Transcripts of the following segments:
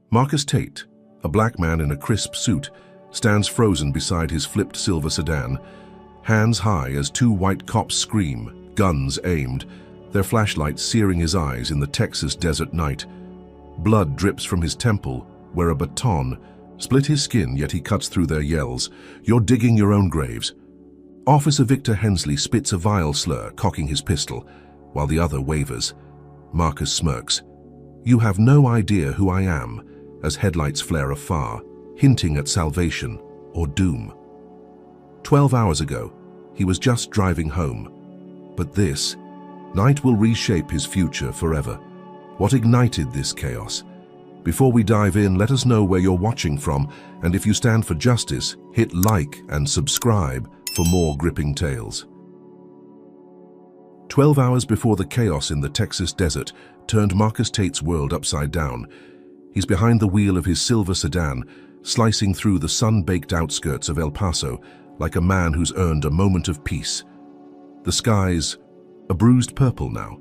Marcus Tate, a black man in a crisp suit, stands frozen beside his flipped silver sedan, hands high as two white cops scream, guns aimed, their flashlights searing his eyes in the Texas desert night. Blood drips from his temple, where a baton split his skin, yet he cuts through their yells. "You're digging your own graves." Officer Victor Hensley spits a vile slur, cocking his pistol, while the other wavers. Marcus smirks. "You have no idea who I am," as headlights flare afar, hinting at salvation or doom. 12 hours ago, he was just driving home. But this night will reshape his future forever. What ignited this chaos? Before we dive in, let us know where you're watching from, and if you stand for justice, hit like and subscribe for more gripping tales. 12 hours before the chaos in the Texas desert turned Marcus Tate's world upside down. He's behind the wheel of his silver sedan, slicing through the sun-baked outskirts of El Paso like a man who's earned a moment of peace. The sky's a bruised purple now,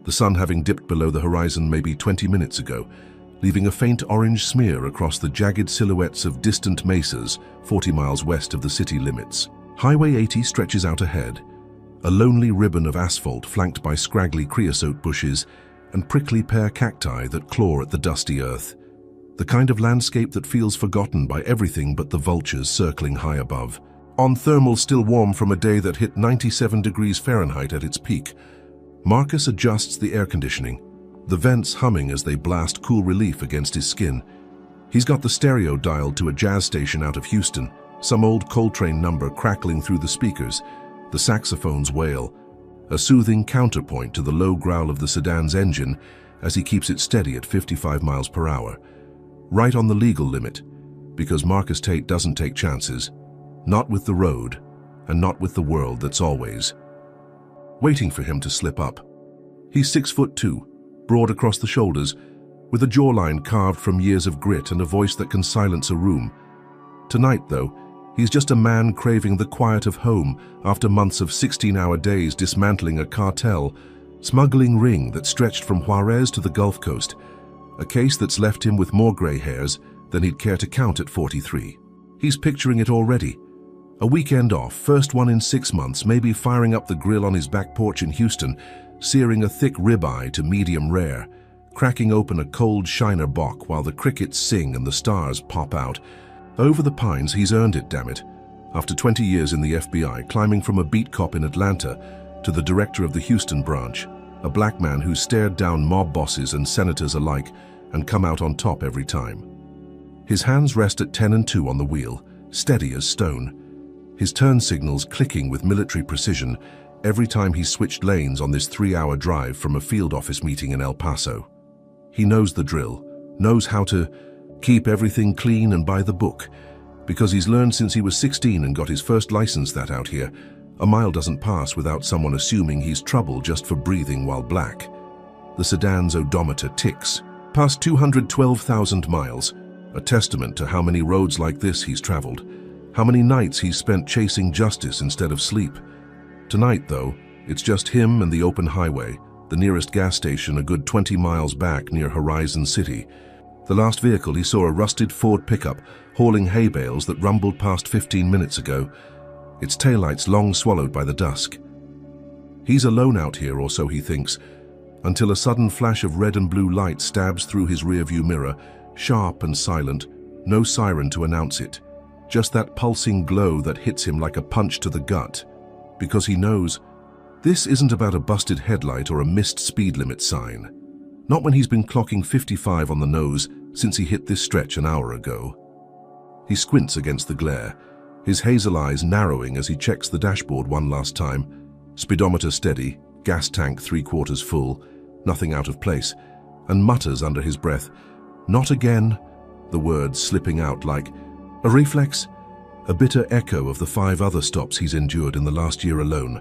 the sun having dipped below the horizon maybe 20 minutes ago, leaving a faint orange smear across the jagged silhouettes of distant mesas 40 miles west of the city limits. Highway 80 stretches out ahead, a lonely ribbon of asphalt flanked by scraggly creosote bushes and prickly pear cacti that claw at the dusty earth. The kind of landscape that feels forgotten by everything but the vultures circling high above. On thermal still warm from a day that hit 97 degrees Fahrenheit at its peak, Marcus adjusts the air conditioning, the vents humming as they blast cool relief against his skin. He's got the stereo dialed to a jazz station out of Houston, some old Coltrane number crackling through the speakers, the saxophones wail, a soothing counterpoint to the low growl of the sedan's engine as he keeps it steady at 55 miles per hour. Right on the legal limit, because Marcus Tate doesn't take chances, not with the road, and not with the world that's always waiting for him to slip up. He's 6'2", broad across the shoulders, with a jawline carved from years of grit and a voice that can silence a room. Tonight, though, he's just a man craving the quiet of home after months of 16-hour days dismantling a cartel, smuggling ring that stretched from Juarez to the Gulf Coast, a case that's left him with more gray hairs than he'd care to count at 43. He's picturing it already. A weekend off, first one in 6 months, maybe firing up the grill on his back porch in Houston, searing a thick ribeye to medium rare, cracking open a cold Shiner Bock while the crickets sing and the stars pop out. Over the pines, he's earned it, damn it. After 20 years in the FBI, climbing from a beat cop in Atlanta to the director of the Houston branch, a black man who's stared down mob bosses and senators alike and come out on top every time. His hands rest at 10 and 2 on the wheel, steady as stone. His turn signals clicking with military precision every time he switched lanes on this 3-hour drive from a field office meeting in El Paso. He knows the drill, knows how to keep everything clean and by the book, because he's learned since he was 16 and got his first license that out here. A mile doesn't pass without someone assuming he's trouble just for breathing while black. The sedan's odometer ticks, past 212,000 miles, a testament to how many roads like this he's traveled, how many nights he's spent chasing justice instead of sleep. Tonight, though, it's just him and the open highway, the nearest gas station a good 20 miles back near Horizon City. The last vehicle he saw, a rusted Ford pickup hauling hay bales that rumbled past 15 minutes ago, its taillights long swallowed by the dusk. He's alone out here, or so he thinks, until a sudden flash of red and blue light stabs through his rearview mirror, sharp and silent, no siren to announce it. Just that pulsing glow that hits him like a punch to the gut, because he knows this isn't about a busted headlight or a missed speed limit sign. Not when he's been clocking 55 on the nose since he hit this stretch an hour ago. He squints against the glare, his hazel eyes narrowing as he checks the dashboard one last time. Speedometer steady, gas tank 3/4 full, nothing out of place, and mutters under his breath, "Not again," the words slipping out like a reflex, a bitter echo of the 5 other stops he's endured in the last year alone,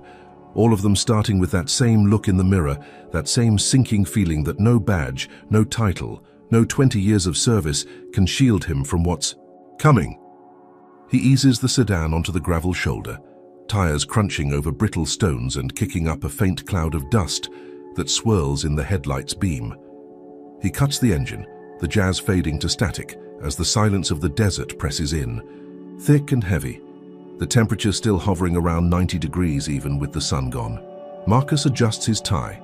all of them starting with that same look in the mirror, that same sinking feeling that no badge, no title, no 20 years of service can shield him from what's coming. He eases the sedan onto the gravel shoulder, tires crunching over brittle stones and kicking up a faint cloud of dust that swirls in the headlight's beam. He cuts the engine, the jazz fading to static as the silence of the desert presses in. Thick and heavy, the temperature still hovering around 90 degrees even with the sun gone. Marcus adjusts his tie,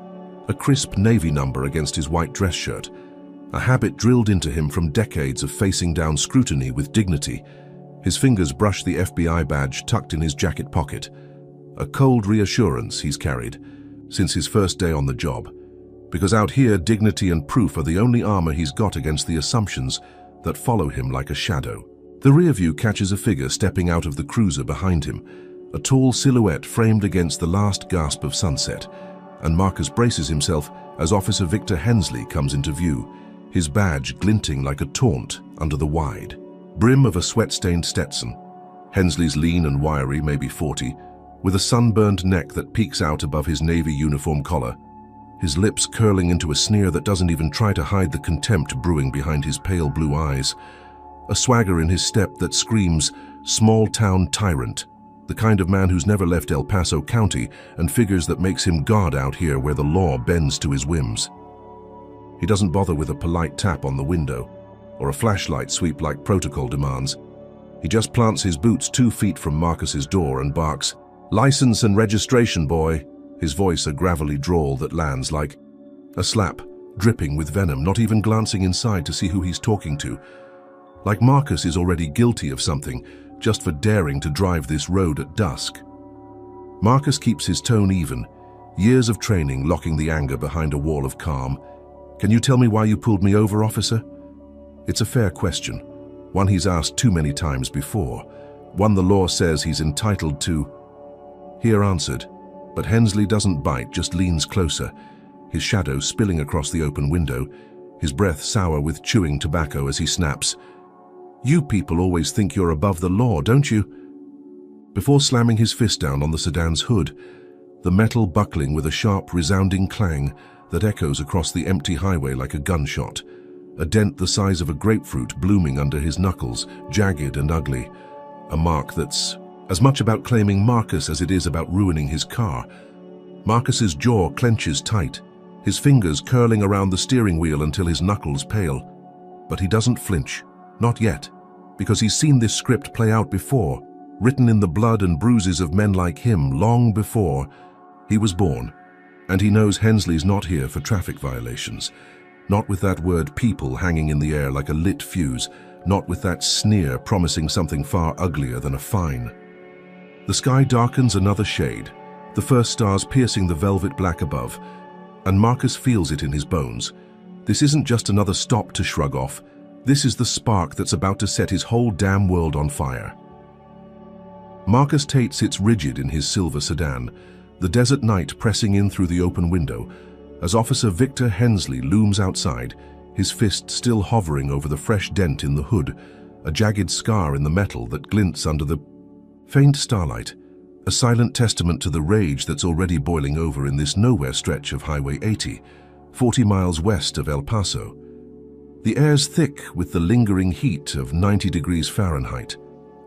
a crisp navy number against his white dress shirt, a habit drilled into him from decades of facing down scrutiny with dignity. His fingers brush the FBI badge tucked in his jacket pocket, a cold reassurance he's carried since his first day on the job, because out here dignity and proof are the only armor he's got against the assumptions that follow him like a shadow. The rear view catches a figure stepping out of the cruiser behind him, a tall silhouette framed against the last gasp of sunset, and Marcus braces himself as Officer Victor Hensley comes into view, his badge glinting like a taunt under the wide brim of a sweat-stained Stetson. Hensley's lean and wiry, maybe 40, with a sunburned neck that peeks out above his navy uniform collar, his lips curling into a sneer that doesn't even try to hide the contempt brewing behind his pale blue eyes, a swagger in his step that screams small-town tyrant, the kind of man who's never left El Paso County and figures that makes him God out here where the law bends to his whims. He doesn't bother with a polite tap on the window or a flashlight sweep like protocol demands. He just plants his boots 2 feet from Marcus's door and barks, "License and registration, boy," his voice a gravelly drawl that lands like a slap, dripping with venom, not even glancing inside to see who he's talking to. Like Marcus is already guilty of something just for daring to drive this road at dusk. Marcus keeps his tone even, years of training locking the anger behind a wall of calm. "Can you tell me why you pulled me over, officer?" It's a fair question, one he's asked too many times before, one the law says he's entitled to hear answered. But Hensley doesn't bite, just leans closer, his shadow spilling across the open window, his breath sour with chewing tobacco as he snaps, "You people always think you're above the law, don't you?" Before slamming his fist down on the sedan's hood, the metal buckling with a sharp, resounding clang that echoes across the empty highway like a gunshot, a dent the size of a grapefruit blooming under his knuckles, jagged and ugly, a mark that's as much about claiming Marcus as it is about ruining his car. Marcus's jaw clenches tight, his fingers curling around the steering wheel until his knuckles pale. But he doesn't flinch, not yet, because he's seen this script play out before, written in the blood and bruises of men like him long before he was born. And he knows Hensley's not here for traffic violations, not with that word people hanging in the air like a lit fuse, not with that sneer promising something far uglier than a fine. The sky darkens another shade, the first stars piercing the velvet black above, and Marcus feels it in his bones. This isn't just another stop to shrug off. This is the spark that's about to set his whole damn world on fire. Marcus Tate sits rigid in his silver sedan, the desert night pressing in through the open window, as Officer Victor Hensley looms outside, his fist still hovering over the fresh dent in the hood, a jagged scar in the metal that glints under the faint starlight, a silent testament to the rage that's already boiling over in this nowhere stretch of Highway 80, 40 miles west of El Paso. The air's thick with the lingering heat of 90 degrees Fahrenheit,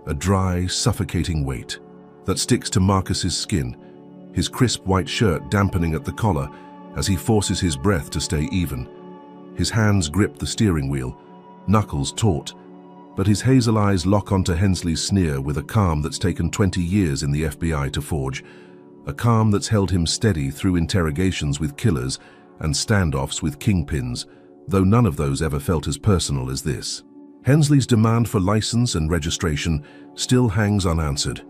a dry, suffocating weight that sticks to Marcus's skin, his crisp white shirt dampening at the collar as he forces his breath to stay even. His hands grip the steering wheel, knuckles taut, but his hazel eyes lock onto Hensley's sneer with a calm that's taken 20 years in the FBI to forge, a calm that's held him steady through interrogations with killers and standoffs with kingpins, though none of those ever felt as personal as this. Hensley's demand for license and registration still hangs unanswered,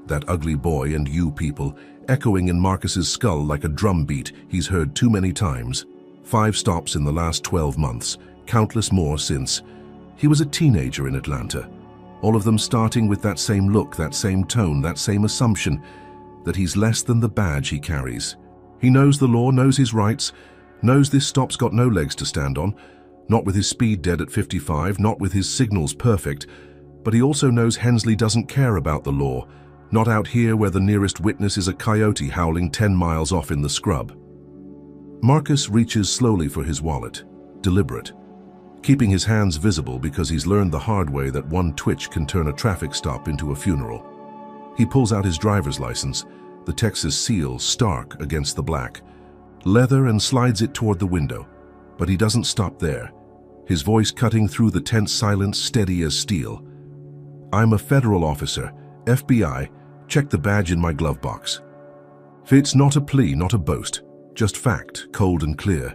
that ugly boy and you people echoing in Marcus's skull like a drum beat he's heard too many times. 5 stops in the last 12 months, countless more since. He was a teenager in Atlanta, all of them starting with that same look, that same tone, that same assumption that he's less than the badge he carries. He knows the law, knows his rights, knows this stop's got no legs to stand on, not with his speed dead at 55, not with his signals perfect, but he also knows Hensley doesn't care about the law, not out here where the nearest witness is a coyote howling 10 miles off in the scrub. Marcus reaches slowly for his wallet, deliberate, keeping his hands visible because he's learned the hard way that one twitch can turn a traffic stop into a funeral. He pulls out his driver's license, the Texas seal stark against the black, leather, and slides it toward the window. But he doesn't stop there. his voice cutting through the tense silence, steady as steel. "I'm a federal officer, FBI. Check the badge in my glove box." It's not a plea, not a boast, just fact, cold and clear.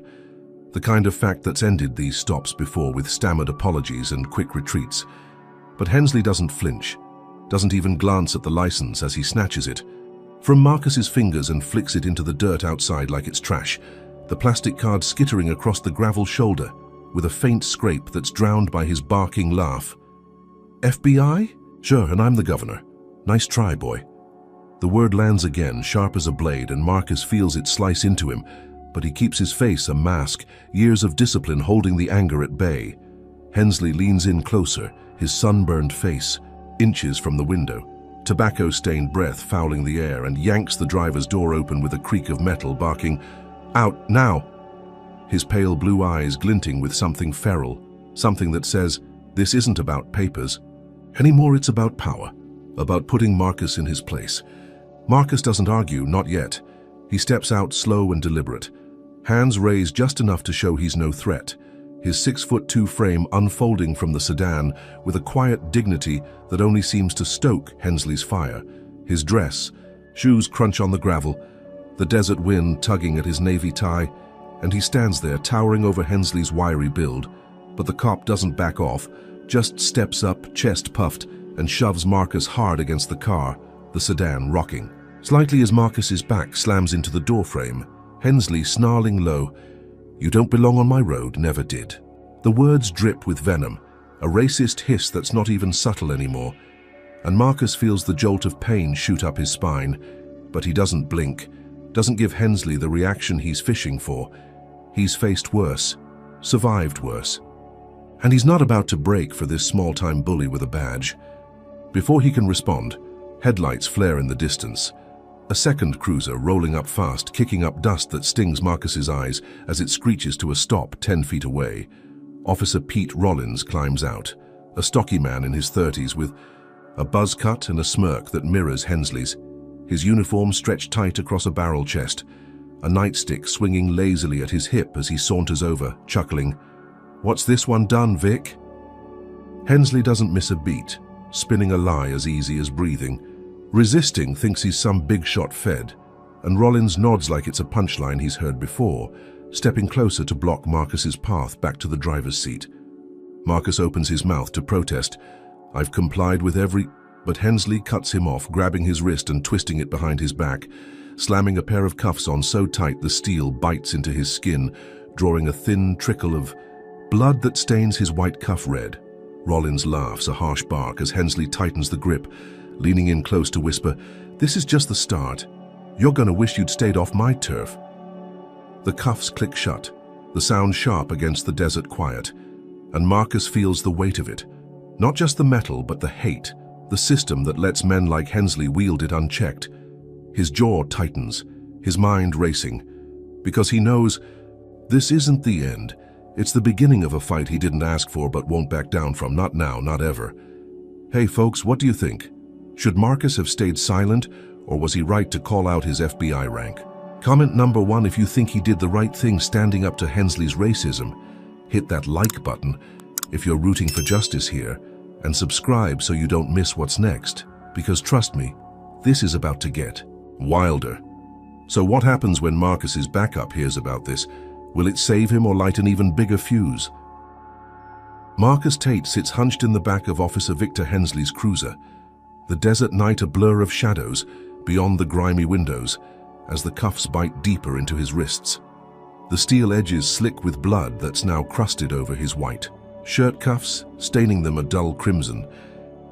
The kind of fact that's ended these stops before with stammered apologies and quick retreats. But Hensley doesn't flinch, doesn't even glance at the license as he snatches it from Marcus's fingers and flicks it into the dirt outside like it's trash, the plastic card skittering across the gravel shoulder with a faint scrape that's drowned by his barking laugh. "FBI? Sure, and I'm the governor. Nice try, boy." The word lands again, sharp as a blade, and Marcus feels it slice into him, but he keeps his face a mask, years of discipline holding the anger at bay. Hensley leans in closer, his sunburned face, inches from the window, tobacco-stained breath fouling the air, and yanks the driver's door open with a creak of metal, barking, "Out, now!" His pale blue eyes glinting with something feral, something that says, this isn't about papers. Anymore, it's about power, about putting Marcus in his place. Marcus doesn't argue, not yet. He steps out slow and deliberate, hands raised just enough to show he's no threat, his 6'2" frame unfolding from the sedan with a quiet dignity that only seems to stoke Hensley's fire. His dress, shoes crunch on the gravel, the desert wind tugging at his navy tie, and he stands there towering over Hensley's wiry build. But the cop doesn't back off, just steps up, chest puffed, and shoves Marcus hard against the car, the sedan rocking. Slightly as Marcus's back slams into the doorframe, Hensley snarling low, "You don't belong on my road, never did." The words drip with venom, a racist hiss that's not even subtle anymore, and Marcus feels the jolt of pain shoot up his spine, but he doesn't blink, doesn't give Hensley the reaction he's fishing for. He's faced worse, survived worse. And he's not about to break for this small-time bully with a badge. Before he can respond, headlights flare in the distance. A second cruiser rolling up fast, kicking up dust that stings Marcus's eyes as it screeches to a stop 10 feet away. Officer Pete Rollins climbs out, a stocky man in his 30s with a buzz cut and a smirk that mirrors Hensley's. His uniform stretched tight across a barrel chest, a nightstick swinging lazily at his hip as he saunters over, chuckling, "What's this one done, Vic?" Hensley doesn't miss a beat, spinning a lie as easy as breathing. Resisting thinks he's some big shot Fed, and Rollins nods like it's a punchline he's heard before, stepping closer to block Marcus's path back to the driver's seat. Marcus opens his mouth to protest. "I've complied with every..." But Hensley cuts him off, grabbing his wrist and twisting it behind his back, slamming a pair of cuffs on so tight the steel bites into his skin, drawing a thin trickle of blood that stains his white cuff red. Rollins laughs, a harsh bark, as Hensley tightens the grip, leaning in close to whisper, "This is just the start. You're gonna wish you'd stayed off my turf." The cuffs click shut, the sound sharp against the desert quiet, and Marcus feels the weight of it. Not just the metal, but the hate, the system that lets men like Hensley wield it unchecked. His jaw tightens, his mind racing, because he knows this isn't the end. It's the beginning of a fight he didn't ask for but won't back down from, not now, not ever. Hey folks, what do you think? Should Marcus have stayed silent, or was he right to call out his FBI rank? Comment number 1 if you think he did the right thing standing up to Hensley's racism. Hit that like button if you're rooting for justice here, and subscribe so you don't miss what's next, because trust me, this is about to get wilder. So what happens when Marcus's backup hears about this? Will it save him or light an even bigger fuse? Marcus Tate sits hunched in the back of Officer Victor Hensley's cruiser, the desert night a blur of shadows beyond the grimy windows as the cuffs bite deeper into his wrists. The steel edges slick with blood that's now crusted over his white shirt cuffs, staining them a dull crimson.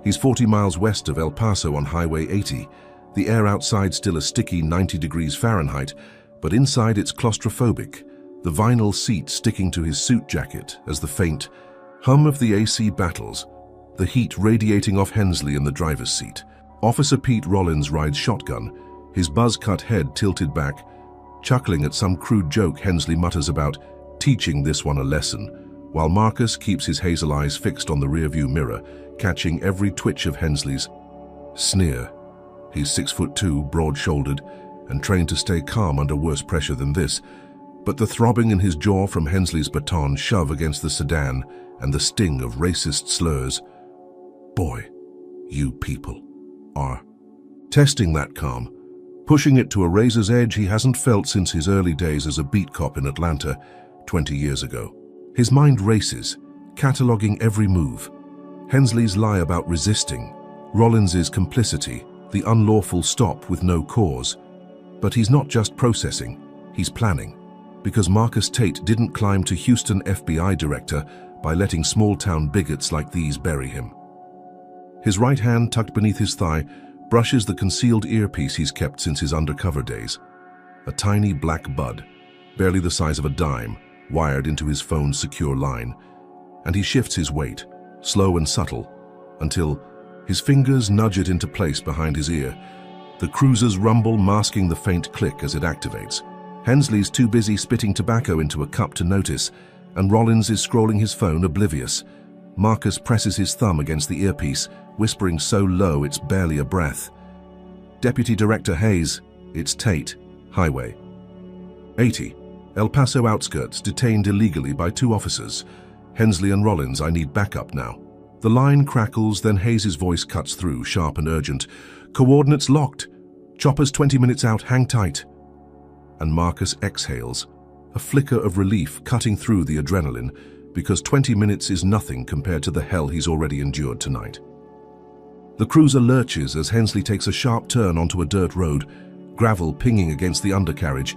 He's 40 miles west of El Paso on Highway 80, the air outside still a sticky 90 degrees Fahrenheit, but inside it's claustrophobic, the vinyl seat sticking to his suit jacket as the faint hum of the AC battles, the heat radiating off Hensley in the driver's seat. Officer Pete Rollins rides shotgun, his buzz-cut head tilted back, chuckling at some crude joke Hensley mutters about teaching this one a lesson, while Marcus keeps his hazel eyes fixed on the rearview mirror, catching every twitch of Hensley's sneer. He's 6'2", broad-shouldered, and trained to stay calm under worse pressure than this, But the throbbing in his jaw from Hensley's baton shove against the sedan and the sting of racist slurs. Boy, you people are testing that calm, pushing it to a razor's edge he hasn't felt since his early days as a beat cop in Atlanta 20 years ago. His mind races, cataloging every move. Hensley's lie about resisting, Rollins's complicity, the unlawful stop with no cause. But he's not just processing, he's planning. Because Marcus Tate didn't climb to Houston FBI director by letting small-town bigots like these bury him. His right hand, tucked beneath his thigh, brushes the concealed earpiece he's kept since his undercover days. A tiny black bud, barely the size of a dime, wired into his phone's secure line. And he shifts his weight, slow and subtle, until his fingers nudge it into place behind his ear. The cruiser's rumble masking the faint click as it activates. Hensley's too busy spitting tobacco into a cup to notice, and Rollins is scrolling his phone oblivious. Marcus presses his thumb against the earpiece, whispering so low it's barely a breath. Deputy Director Hayes, it's Tate, Highway 80, El Paso outskirts, detained illegally by 2 officers. Hensley and Rollins, I need backup now. The line crackles, then Hayes' voice cuts through, sharp and urgent. Coordinates locked. Chopper's 20 minutes out, hang tight. And Marcus exhales, a flicker of relief cutting through the adrenaline, because 20 minutes is nothing compared to the hell he's already endured tonight. The cruiser lurches as Hensley takes a sharp turn onto a dirt road, gravel pinging against the undercarriage,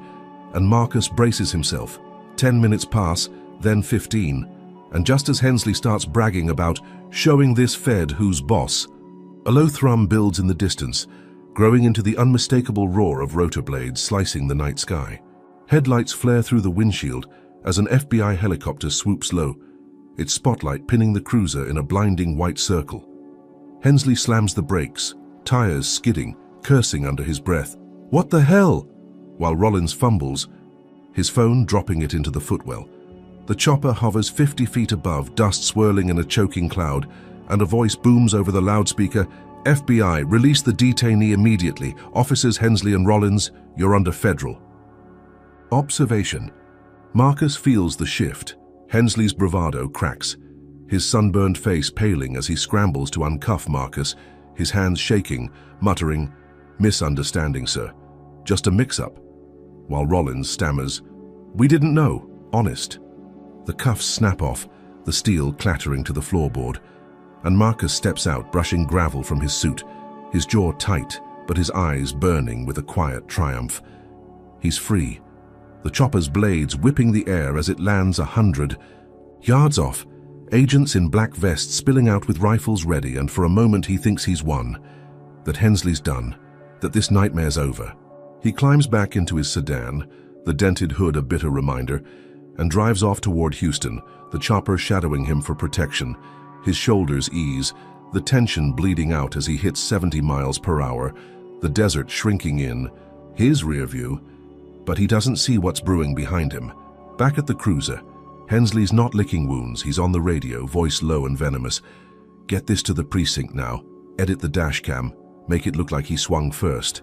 and Marcus braces himself. 10 minutes pass, then 15, and just as Hensley starts bragging about showing this Fed who's boss, a low thrum builds in the distance, growing into the unmistakable roar of rotor blades slicing the night sky. Headlights flare through the windshield as an FBI helicopter swoops low, its spotlight pinning the cruiser in a blinding white circle. Hensley slams the brakes, tires skidding, cursing under his breath. What the hell? While Rollins fumbles, his phone dropping it into the footwell. The chopper hovers 50 feet above, dust swirling in a choking cloud, and a voice booms over the loudspeaker. FBI, release the detainee immediately. Officers Hensley and Rollins, you're under federal. Observation. Marcus feels the shift. Hensley's bravado cracks, his sunburned face paling as he scrambles to uncuff Marcus, his hands shaking, muttering, "Misunderstanding, sir. Just a mix-up." While Rollins stammers, "We didn't know, honest." The cuffs snap off, the steel clattering to the floorboard, and Marcus steps out, brushing gravel from his suit, his jaw tight, but his eyes burning with a quiet triumph. He's free, the chopper's blades whipping the air as it lands 100 yards off, agents in black vests spilling out with rifles ready, and for a moment he thinks he's won, that Hensley's done, that this nightmare's over. He climbs back into his sedan, the dented hood a bitter reminder, and drives off toward Houston, the chopper shadowing him for protection. His shoulders ease, the tension bleeding out as he hits 70 miles per hour, the desert shrinking in, his rear view, but he doesn't see what's brewing behind him. Back at the cruiser, Hensley's not licking wounds, he's on the radio, voice low and venomous. "Get this to the precinct now, edit the dash cam, make it look like he swung first."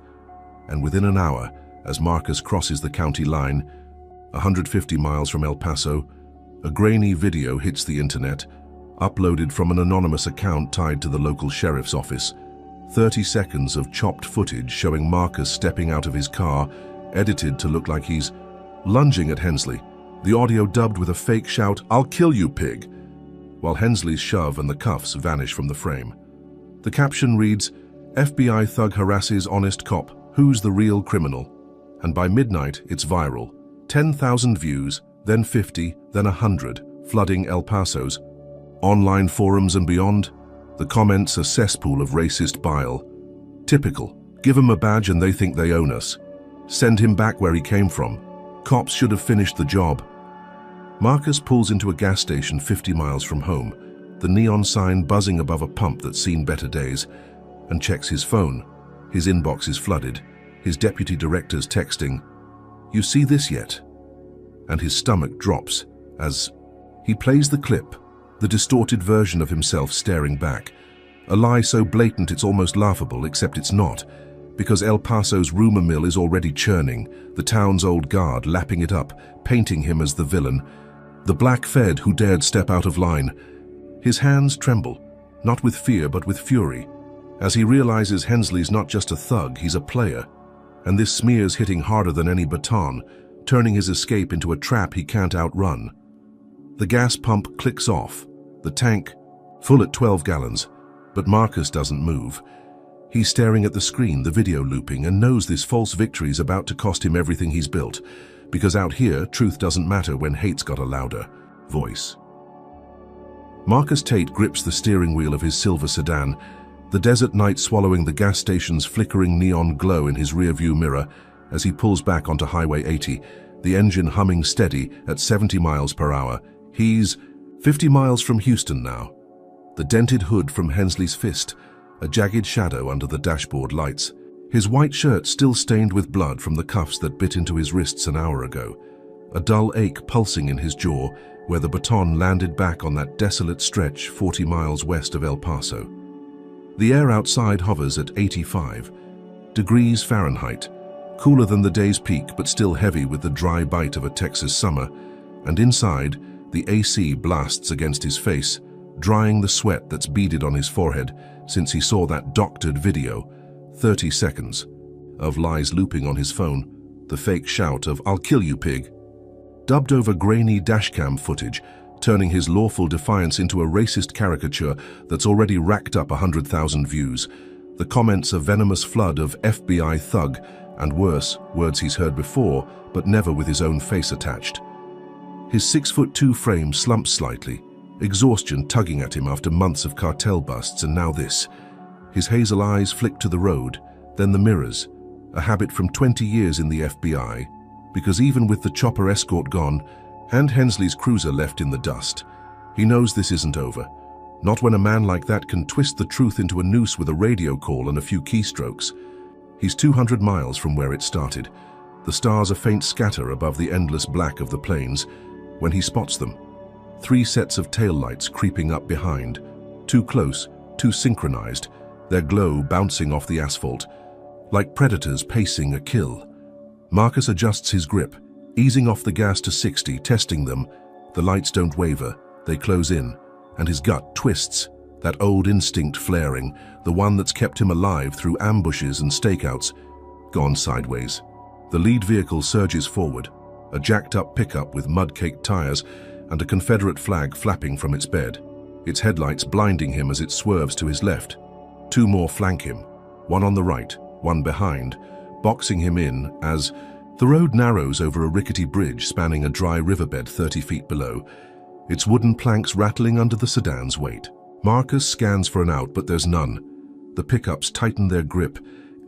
And within an hour, as Marcus crosses the county line, 150 miles from El Paso, a grainy video hits the internet, uploaded from an anonymous account tied to the local sheriff's office. 30 seconds of chopped footage showing Marcus stepping out of his car, edited to look like he's lunging at Hensley, the audio dubbed with a fake shout, "I'll kill you, pig," while Hensley's shove and the cuffs vanish from the frame. The caption reads, "FBI thug harasses honest cop, who's the real criminal?" And by midnight, it's viral. 10,000 views, then 50, then 100, flooding El Paso's online forums and beyond. The comments a cesspool of racist bile. Typical. Give him a badge and they think they own us. Send him back where he came from. Cops should have finished the job. Marcus pulls into a gas station 50 miles from home, the neon sign buzzing above a pump that's seen better days, and checks his phone. His inbox is flooded. His deputy director's texting, "You see this yet?" And his stomach drops as he plays the clip, the distorted version of himself staring back. A lie so blatant it's almost laughable, except it's not. Because El Paso's rumor mill is already churning, the town's old guard lapping it up, painting him as the villain, the black Fed who dared step out of line. His hands tremble, not with fear but with fury, as he realizes Hensley's not just a thug, he's a player. And this smear's hitting harder than any baton, turning his escape into a trap he can't outrun. The gas pump clicks off, the tank full at 12 gallons, but Marcus doesn't move. He's staring at the screen, the video looping, and knows this false victory's about to cost him everything he's built, because out here, truth doesn't matter when hate's got a louder voice. Marcus Tate grips the steering wheel of his silver sedan, the desert night swallowing the gas station's flickering neon glow in his rearview mirror as he pulls back onto Highway 80, the engine humming steady at 70 miles per hour. He's 50 miles from Houston now. The dented hood from Hensley's fist, a jagged shadow under the dashboard lights. His white shirt still stained with blood from the cuffs that bit into his wrists an hour ago. A dull ache pulsing in his jaw where the baton landed back on that desolate stretch 40 miles west of El Paso. The air outside hovers at 85 degrees Fahrenheit, cooler than the day's peak but still heavy with the dry bite of a Texas summer, and inside, the AC blasts against his face, drying the sweat that's beaded on his forehead since he saw that doctored video, 30 seconds, of lies looping on his phone, the fake shout of "I'll kill you, pig," dubbed over grainy dashcam footage, turning his lawful defiance into a racist caricature that's already racked up 100,000 views. The comments a venomous flood of FBI thug, and worse, words he's heard before, but never with his own face attached. His 6'2" frame slumps slightly, exhaustion tugging at him after months of cartel busts, and now this. His hazel eyes flick to the road, then the mirrors, a habit from 20 years in the FBI, because even with the chopper escort gone and Hensley's cruiser left in the dust, he knows this isn't over. Not when a man like that can twist the truth into a noose with a radio call and a few keystrokes. He's 200 miles from where it started. The stars a faint scatter above the endless black of the plains when he spots them. 3 sets of taillights creeping up behind, too close, too synchronized, their glow bouncing off the asphalt, like predators pacing a kill. Marcus adjusts his grip, easing off the gas to 60, testing them. The lights don't waver, they close in, and his gut twists, that old instinct flaring, the one that's kept him alive through ambushes and stakeouts, gone sideways. The lead vehicle surges forward, a jacked-up pickup with mud-caked tires and a Confederate flag flapping from its bed, its headlights blinding him as it swerves to his left. 2 more flank him, one on the right, one behind, boxing him in as the road narrows over a rickety bridge spanning a dry riverbed 30 feet below, its wooden planks rattling under the sedan's weight. Marcus scans for an out, but there's none. The pickups tighten their grip,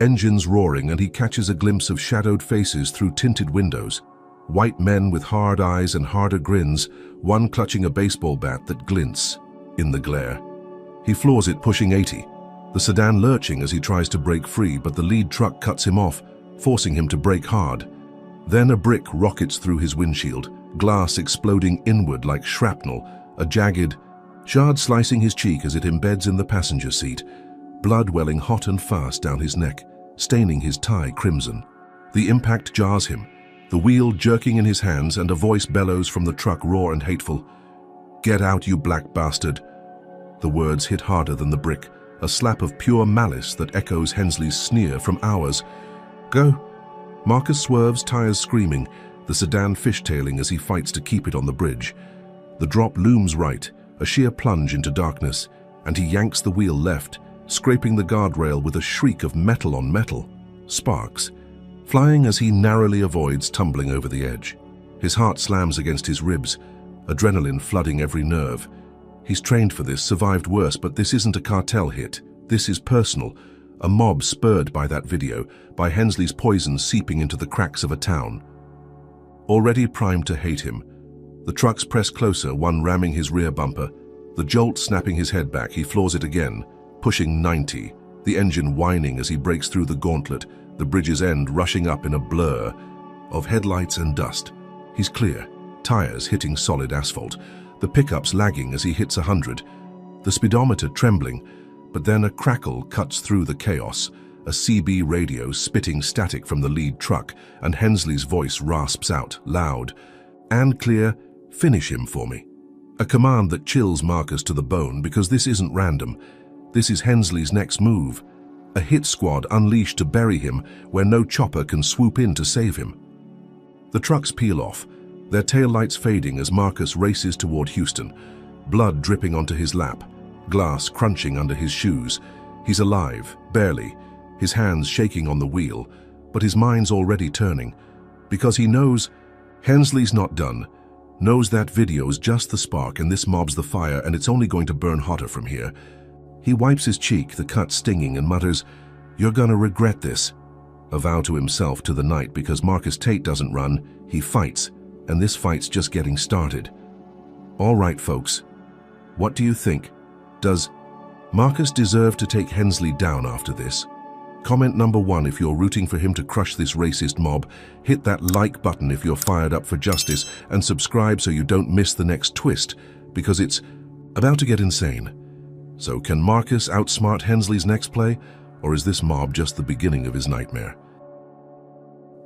engines roaring, and he catches a glimpse of shadowed faces through tinted windows. White men with hard eyes and harder grins, one clutching a baseball bat that glints in the glare. He floors it, pushing 80, the sedan lurching as he tries to break free, but the lead truck cuts him off, forcing him to brake hard. Then a brick rockets through his windshield, glass exploding inward like shrapnel, a jagged shard slicing his cheek as it embeds in the passenger seat, blood welling hot and fast down his neck, staining his tie crimson. The impact jars him, the wheel jerking in his hands, and a voice bellows from the truck, raw and hateful. "Get out, you black bastard." The words hit harder than the brick, a slap of pure malice that echoes Hensley's sneer from hours. "Go." Marcus swerves, tires screaming, the sedan fishtailing as he fights to keep it on the bridge. The drop looms right, a sheer plunge into darkness, and he yanks the wheel left, scraping the guardrail with a shriek of metal on metal. Sparks, flying as he narrowly avoids tumbling over the edge. His heart slams against his ribs, adrenaline flooding every nerve. He's trained for this, survived worse, but this isn't a cartel hit. This is personal, a mob spurred by that video, by Hensley's poison seeping into the cracks of a town. Already primed to hate him, the trucks press closer, one ramming his rear bumper, the jolt snapping his head back. He floors it again, pushing 90, the engine whining as he breaks through the gauntlet, the bridge's end rushing up in a blur of headlights and dust. He's clear, tires hitting solid asphalt, the pickups lagging as he hits 100, the speedometer trembling, but then a crackle cuts through the chaos, a CB radio spitting static from the lead truck, and Hensley's voice rasps out, loud and clear, "Finish him for me." A command that chills Marcus to the bone, because this isn't random. This is Hensley's next move. A hit squad unleashed to bury him where no chopper can swoop in to save him. The trucks peel off, their taillights fading as Marcus races toward Houston, blood dripping onto his lap, glass crunching under his shoes. He's alive, barely, his hands shaking on the wheel, but his mind's already turning, because he knows Hensley's not done, knows that video's just the spark and this mob's the fire, and it's only going to burn hotter from here. He wipes his cheek, the cut stinging, and mutters, "You're gonna regret this." A vow to himself to the night, because Marcus Tate doesn't run, he fights, and this fight's just getting started. All right, folks, what do you think? Does Marcus deserve to take Hensley down after this? Comment number 1 if you're rooting for him to crush this racist mob, hit that like button if you're fired up for justice, and subscribe so you don't miss the next twist, because it's about to get insane. So can Marcus outsmart Hensley's next play, or is this mob just the beginning of his nightmare?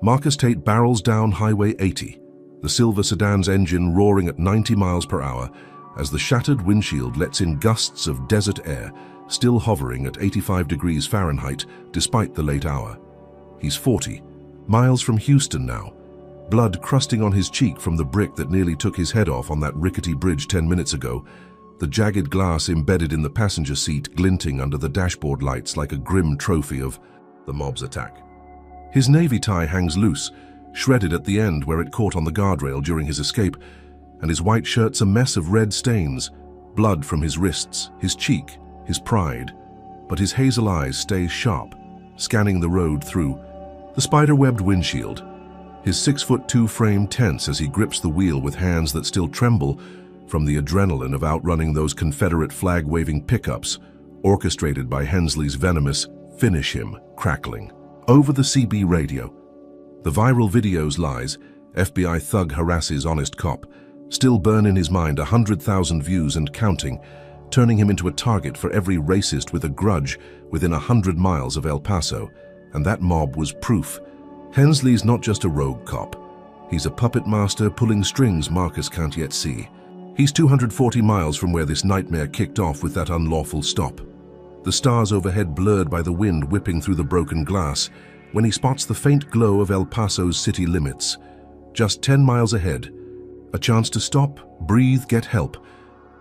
Marcus Tate barrels down Highway 80, the silver sedan's engine roaring at 90 miles per hour, as the shattered windshield lets in gusts of desert air, still hovering at 85 degrees Fahrenheit despite the late hour. He's 40, miles from Houston now, blood crusting on his cheek from the brick that nearly took his head off on that rickety bridge 10 minutes ago, the jagged glass embedded in the passenger seat glinting under the dashboard lights like a grim trophy of the mob's attack. His navy tie hangs loose, shredded at the end where it caught on the guardrail during his escape, and his white shirt's a mess of red stains, blood from his wrists, his cheek, his pride. But his hazel eyes stay sharp, scanning the road through the spider-webbed windshield. His 6'2" frame tense as he grips the wheel with hands that still tremble from the adrenaline of outrunning those Confederate flag-waving pickups, orchestrated by Hensley's venomous "Finish him" crackling over the CB radio. The viral video's lies, FBI thug harasses honest cop, still burn in his mind 100,000 views and counting, turning him into a target for every racist with a grudge within 100 miles of El Paso. And that mob was proof. Hensley's not just a rogue cop. He's a puppet master pulling strings Marcus can't yet see. He's 240 miles from where this nightmare kicked off with that unlawful stop. The stars overhead blurred by the wind whipping through the broken glass, when he spots the faint glow of El Paso's city limits. Just 10 miles ahead. A chance to stop, breathe, get help.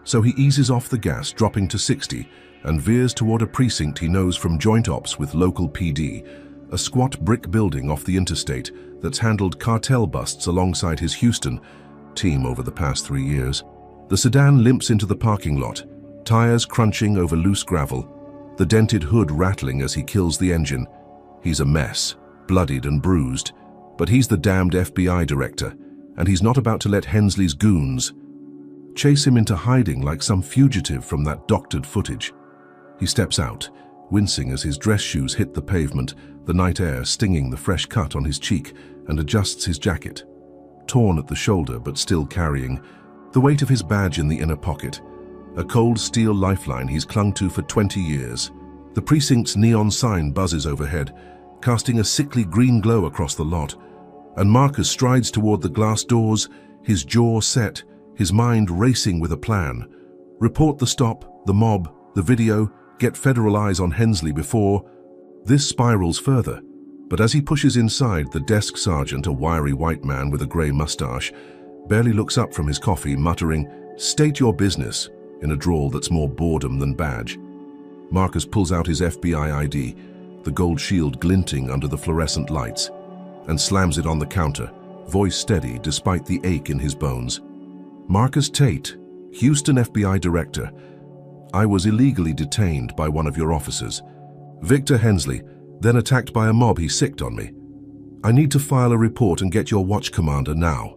So he eases off the gas, dropping to 60, and veers toward a precinct he knows from joint ops with local PD, a squat brick building off the interstate that's handled cartel busts alongside his Houston team over the past 3 years. The sedan limps into the parking lot, tires crunching over loose gravel, the dented hood rattling as he kills the engine. He's a mess, bloodied and bruised, but he's the damned FBI director, and he's not about to let Hensley's goons chase him into hiding like some fugitive from that doctored footage. He steps out, wincing as his dress shoes hit the pavement, the night air stinging the fresh cut on his cheek, and adjusts his jacket, torn at the shoulder but still carrying the weight of his badge in the inner pocket, a cold steel lifeline he's clung to for 20 years. The precinct's neon sign buzzes overhead, casting a sickly green glow across the lot, and Marcus strides toward the glass doors, his jaw set, his mind racing with a plan. Report the stop, the mob, the video, get federal eyes on Hensley before this spirals further. But as he pushes inside, the desk sergeant, a wiry white man with a grey mustache, barely looks up from his coffee, muttering, "State your business," in a drawl that's more boredom than badge. Marcus pulls out his FBI ID, the gold shield glinting under the fluorescent lights, and slams it on the counter, voice steady despite the ache in his bones. "Marcus Tate, Houston FBI Director. I was illegally detained by one of your officers, Victor Hensley, then attacked by a mob he sicked on me. I need to file a report and get your watch commander now."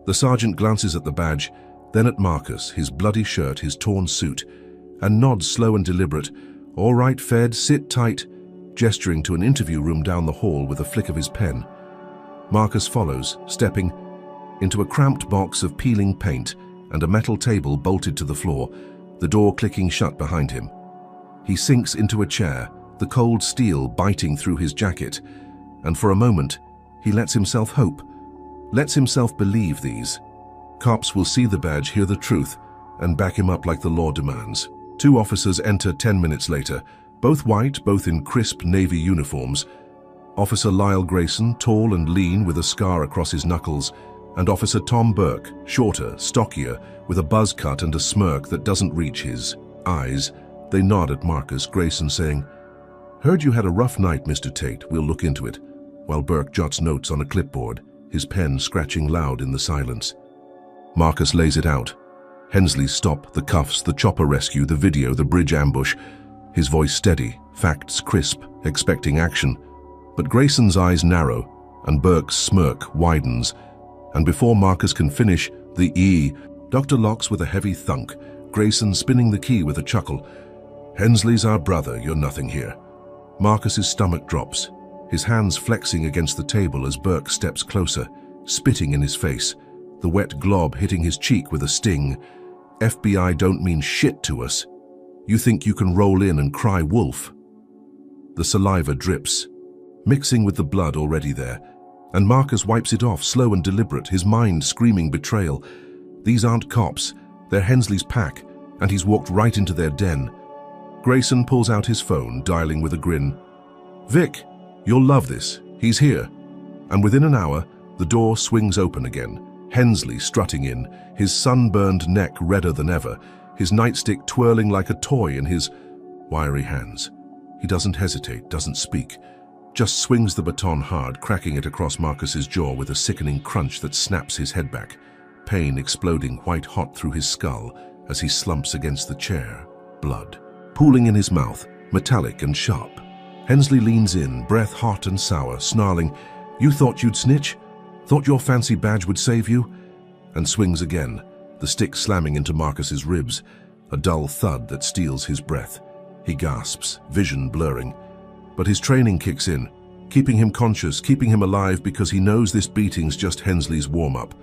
The sergeant glances at the badge, then at Marcus, his bloody shirt, his torn suit, and nods slow and deliberate. "All right, Fed, sit tight," gesturing to an interview room down the hall with a flick of his pen. Marcus follows, stepping into a cramped box of peeling paint and a metal table bolted to the floor, the door clicking shut behind him. He sinks into a chair, the cold steel biting through his jacket, and for a moment, he lets himself hope, lets himself believe these. Cops will see the badge, hear the truth, and back him up like the law demands. 2 officers enter 10 minutes later, both white, both in crisp Navy uniforms. Officer Lyle Grayson, tall and lean with a scar across his knuckles, and Officer Tom Burke, shorter, stockier, with a buzz cut and a smirk that doesn't reach his eyes. They nod at Marcus, Grayson saying, "Heard you had a rough night, Mr. Tate. We'll look into it," while Burke jots notes on a clipboard, his pen scratching loud in the silence. Marcus lays it out. Hensley's stop, the cuffs, the chopper rescue, the video, the bridge ambush. His voice steady, facts crisp, expecting action. But Grayson's eyes narrow, and Burke's smirk widens. And before Marcus can finish, the Dr. locks with a heavy thunk, Grayson spinning the key with a chuckle. "Hensley's our brother, you're nothing here." Marcus's stomach drops, his hands flexing against the table as Burke steps closer, spitting in his face, the wet glob hitting his cheek with a sting. "FBI don't mean shit to us. You think you can roll in and cry wolf?" The saliva drips, mixing with the blood already there, and Marcus wipes it off, slow and deliberate, his mind screaming betrayal. These aren't cops, they're Hensley's pack, and he's walked right into their den. Grayson pulls out his phone, dialing with a grin. "Vic, you'll love this. He's here." And within an hour, the door swings open again. Hensley strutting in, his sunburned neck redder than ever, his nightstick twirling like a toy in his wiry hands. He doesn't hesitate, doesn't speak, just swings the baton hard, cracking it across Marcus's jaw with a sickening crunch that snaps his head back, pain exploding white hot through his skull as he slumps against the chair, blood pooling in his mouth, metallic and sharp. Hensley leans in, breath hot and sour, snarling, "You thought you'd snitch? Thought your fancy badge would save you?" And swings again, the stick slamming into Marcus's ribs, a dull thud that steals his breath. He gasps, vision blurring. But his training kicks in, keeping him conscious, keeping him alive, because he knows this beating's just Hensley's warm-up,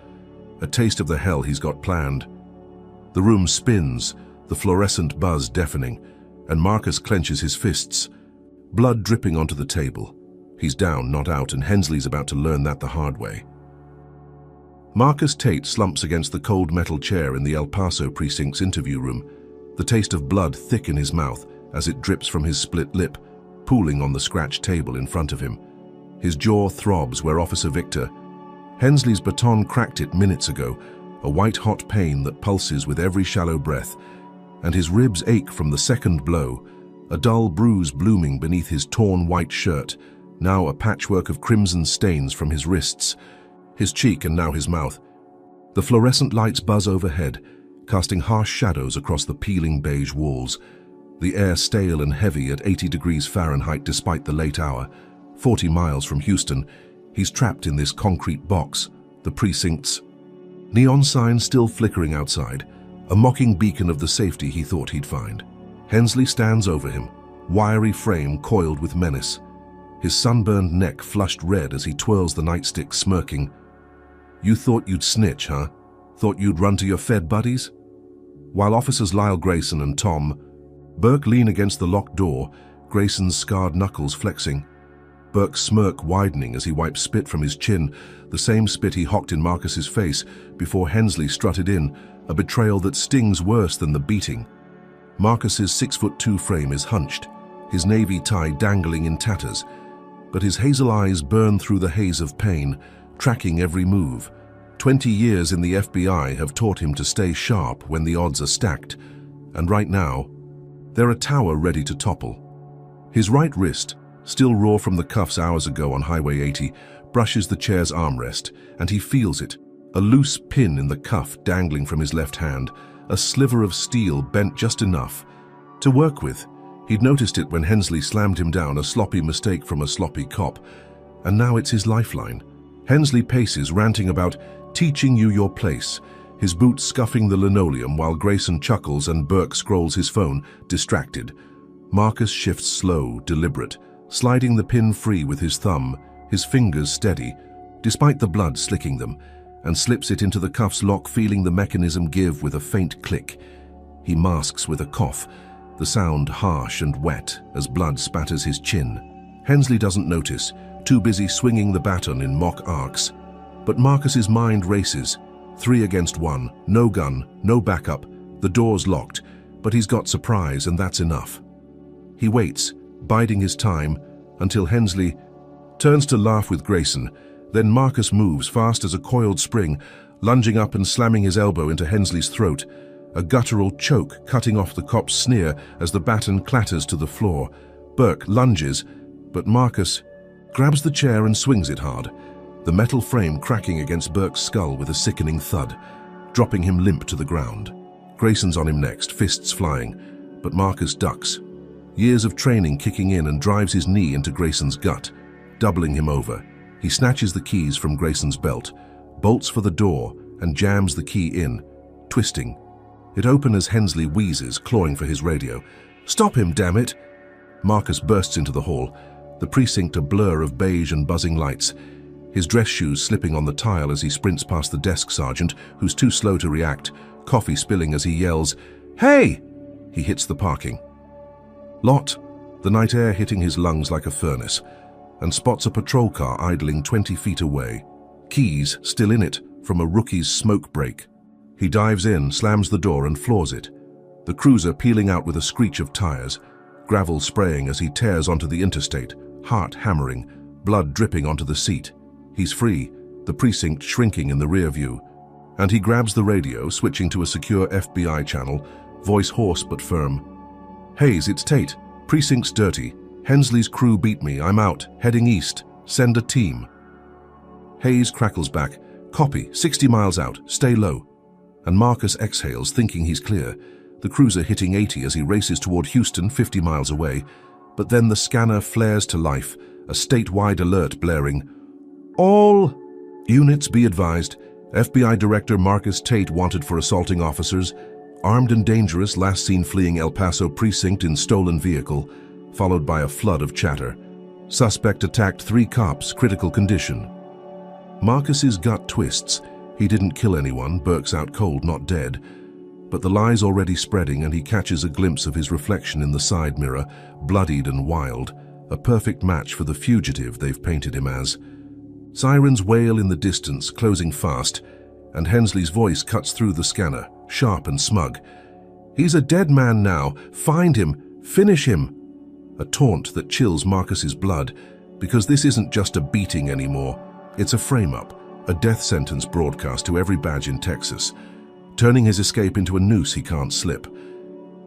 a taste of the hell he's got planned. The room spins, the fluorescent buzz deafening, and Marcus clenches his fists, blood dripping onto the table. He's down, not out, and Hensley's about to learn that the hard way. Marcus Tate slumps against the cold metal chair in the El Paso precinct's interview room, the taste of blood thick in his mouth as it drips from his split lip, pooling on the scratched table in front of him. His jaw throbs where Officer Victor, Hensley's baton cracked it minutes ago, a white-hot pain that pulses with every shallow breath, and his ribs ache from the second blow, a dull bruise blooming beneath his torn white shirt, now a patchwork of crimson stains from his wrists, his cheek and now his mouth. The fluorescent lights buzz overhead, casting harsh shadows across the peeling beige walls, the air stale and heavy at 80 degrees Fahrenheit despite the late hour. 40 miles from Houston, he's trapped in this concrete box, the precinct's neon sign still flickering outside, a mocking beacon of the safety he thought he'd find. Hensley stands over him, wiry frame coiled with menace, his sunburned neck flushed red as he twirls the nightstick, smirking. "You thought you'd snitch, huh? Thought you'd run to your Fed buddies?" While Officers Lyle Grayson and Tom Burke lean against the locked door, Grayson's scarred knuckles flexing, Burke's smirk widening as he wipes spit from his chin, the same spit he hocked in Marcus's face before Hensley strutted in, a betrayal that stings worse than the beating. Marcus's 6'2" frame is hunched, his navy tie dangling in tatters, but his hazel eyes burn through the haze of pain, tracking every move. 20 years in the FBI have taught him to stay sharp when the odds are stacked, and right now, they're a tower ready to topple. His right wrist, still raw from the cuffs hours ago on Highway 80, brushes the chair's armrest, and he feels it, a loose pin in the cuff dangling from his left hand, a sliver of steel bent just enough to work with. He'd noticed it when Hensley slammed him down, a sloppy mistake from a sloppy cop, and now it's his lifeline. Hensley paces, ranting about teaching you your place, his boots scuffing the linoleum while Grayson chuckles and Burke scrolls his phone, distracted. Marcus shifts slow, deliberate, sliding the pin free with his thumb, his fingers steady, despite the blood slicking them, and slips it into the cuff's lock, feeling the mechanism give with a faint click. He masks with a cough, the sound harsh and wet as blood spatters his chin. Hensley doesn't notice, too busy swinging the baton in mock arcs. But Marcus's mind races. 3 against 1, no gun, no backup, the door's locked, but he's got surprise and that's enough. He waits, biding his time, until Hensley turns to laugh with Grayson. Then Marcus moves fast as a coiled spring, lunging up and slamming his elbow into Hensley's throat, a guttural choke cutting off the cop's sneer as the baton clatters to the floor. Burke lunges, but Marcus grabs the chair and swings it hard, the metal frame cracking against Burke's skull with a sickening thud, dropping him limp to the ground. Grayson's on him next, fists flying, but Marcus ducks. Years of training kicking in and drives his knee into Grayson's gut, doubling him over. He snatches the keys from Grayson's belt, bolts for the door, and jams the key in, twisting. It opens as Hensley wheezes, clawing for his radio. "Stop him, damn it!" Marcus bursts into the hall, the precinct a blur of beige and buzzing lights, his dress shoes slipping on the tile as he sprints past the desk sergeant, who's too slow to react, coffee spilling as he yells, "Hey!" He hits the parking lot, the night air hitting his lungs like a furnace, and spots a patrol car idling 20 feet away, keys still in it from a rookie's smoke break. He dives in, slams the door and floors it, the cruiser peeling out with a screech of tires, gravel spraying as he tears onto the interstate, heart hammering, blood dripping onto the seat. He's free, the precinct shrinking in the rear view, and he grabs the radio, switching to a secure FBI channel, voice hoarse but firm. "Hayes, it's Tate. Precinct's dirty. Hensley's crew beat me. I'm out, heading east. Send a team." Hayes crackles back. "Copy, 60 miles out. Stay low." And Marcus exhales, thinking he's clear, the cruiser hitting 80 as he races toward Houston, 50 miles away. But then the scanner flares to life, a statewide alert blaring. "All units be advised. FBI Director Marcus Tate wanted for assaulting officers. Armed and dangerous, last seen fleeing El Paso precinct in stolen vehicle," followed by a flood of chatter. "Suspect attacked 3 cops, critical condition." Marcus's gut twists. He didn't kill anyone, Burke's out cold, not dead. But the lie's already spreading and he catches a glimpse of his reflection in the side mirror, bloodied and wild, a perfect match for the fugitive they've painted him as. Sirens wail in the distance, closing fast, and Hensley's voice cuts through the scanner, sharp and smug. "He's a dead man now. Find him. Finish him." A taunt that chills Marcus's blood, because this isn't just a beating anymore. It's a frame-up, a death sentence broadcast to every badge in Texas, turning his escape into a noose he can't slip.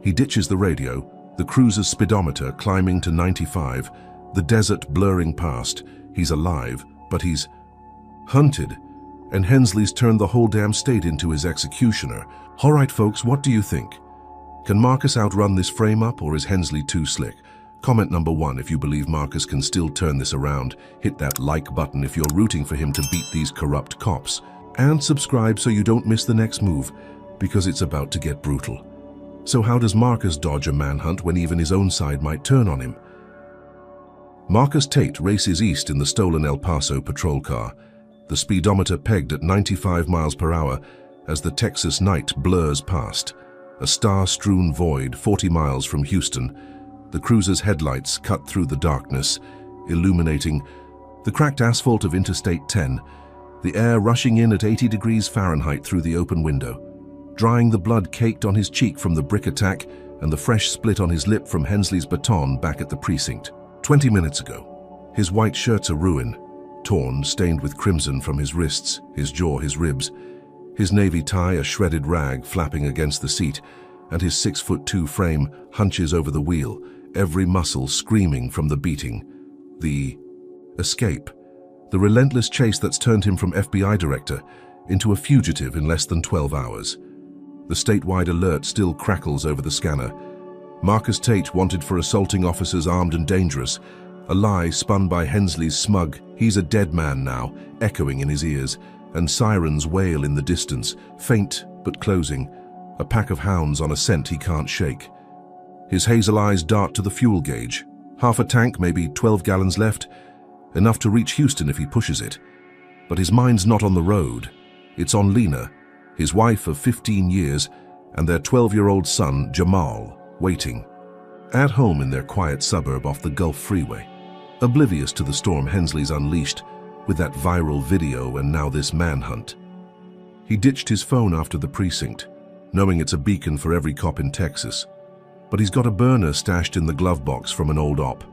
He ditches the radio, the cruiser's speedometer climbing to 95, the desert blurring past. He's alive, but he's hunted, and Hensley's turned the whole damn state into his executioner. All right, folks, what do you think? Can Marcus outrun this frame-up, or is Hensley too slick? Comment number 1 if you believe Marcus can still turn this around. Hit that like button if you're rooting for him to beat these corrupt cops. And subscribe so you don't miss the next move, because it's about to get brutal. So how does Marcus dodge a manhunt when even his own side might turn on him? Marcus Tate races east in the stolen El Paso patrol car, the speedometer pegged at 95 miles per hour as the Texas night blurs past, a star-strewn void 40 miles from Houston. The cruiser's headlights cut through the darkness, illuminating the cracked asphalt of Interstate 10, the air rushing in at 80 degrees Fahrenheit through the open window, drying the blood caked on his cheek from the brick attack and the fresh split on his lip from Hensley's baton back at the precinct. 20 minutes ago. His white shirt's a ruin, torn, stained with crimson from his wrists, his jaw, his ribs. His navy tie a shredded rag flapping against the seat, and his 6'2" frame hunches over the wheel, every muscle screaming from the beating. The escape. The relentless chase that's turned him from FBI director into a fugitive in less than 12 hours. The statewide alert still crackles over the scanner. Marcus Tate wanted for assaulting officers armed and dangerous, a lie spun by Hensley's smug "he's a dead man now" echoing in his ears, and sirens wail in the distance, faint but closing, a pack of hounds on a scent he can't shake. His hazel eyes dart to the fuel gauge. Half a tank, maybe 12 gallons left, enough to reach Houston if he pushes it. But his mind's not on the road. It's on Lena, his wife of 15 years, and their 12-year-old son, Jamal, waiting. At home in their quiet suburb off the Gulf Freeway, oblivious to the storm Hensley's unleashed with that viral video and now this manhunt. He ditched his phone after the precinct, knowing it's a beacon for every cop in Texas. But he's got a burner stashed in the glove box from an old op.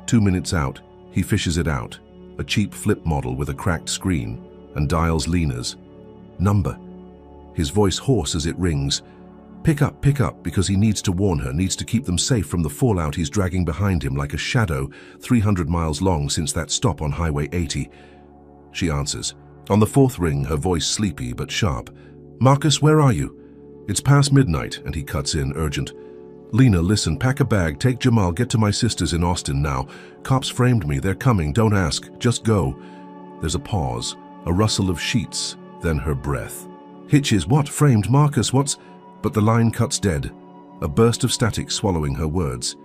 2 minutes out, he fishes it out, a cheap flip model with a cracked screen, and dials Lena's number. His voice hoarse as it rings. Pick up, because he needs to warn her, needs to keep them safe from the fallout he's dragging behind him like a shadow 300 miles long since that stop on Highway 80. She answers. On the fourth ring, her voice sleepy but sharp. Marcus, where are you? It's past midnight, and he cuts in, urgent. Lena, listen, pack a bag, take Jamal, get to my sister's in Austin now. Cops framed me, they're coming, don't ask, just go. There's a pause, a rustle of sheets, then her breath. Hitches, what, framed, Marcus, what's... But the line cuts dead, a burst of static swallowing her words.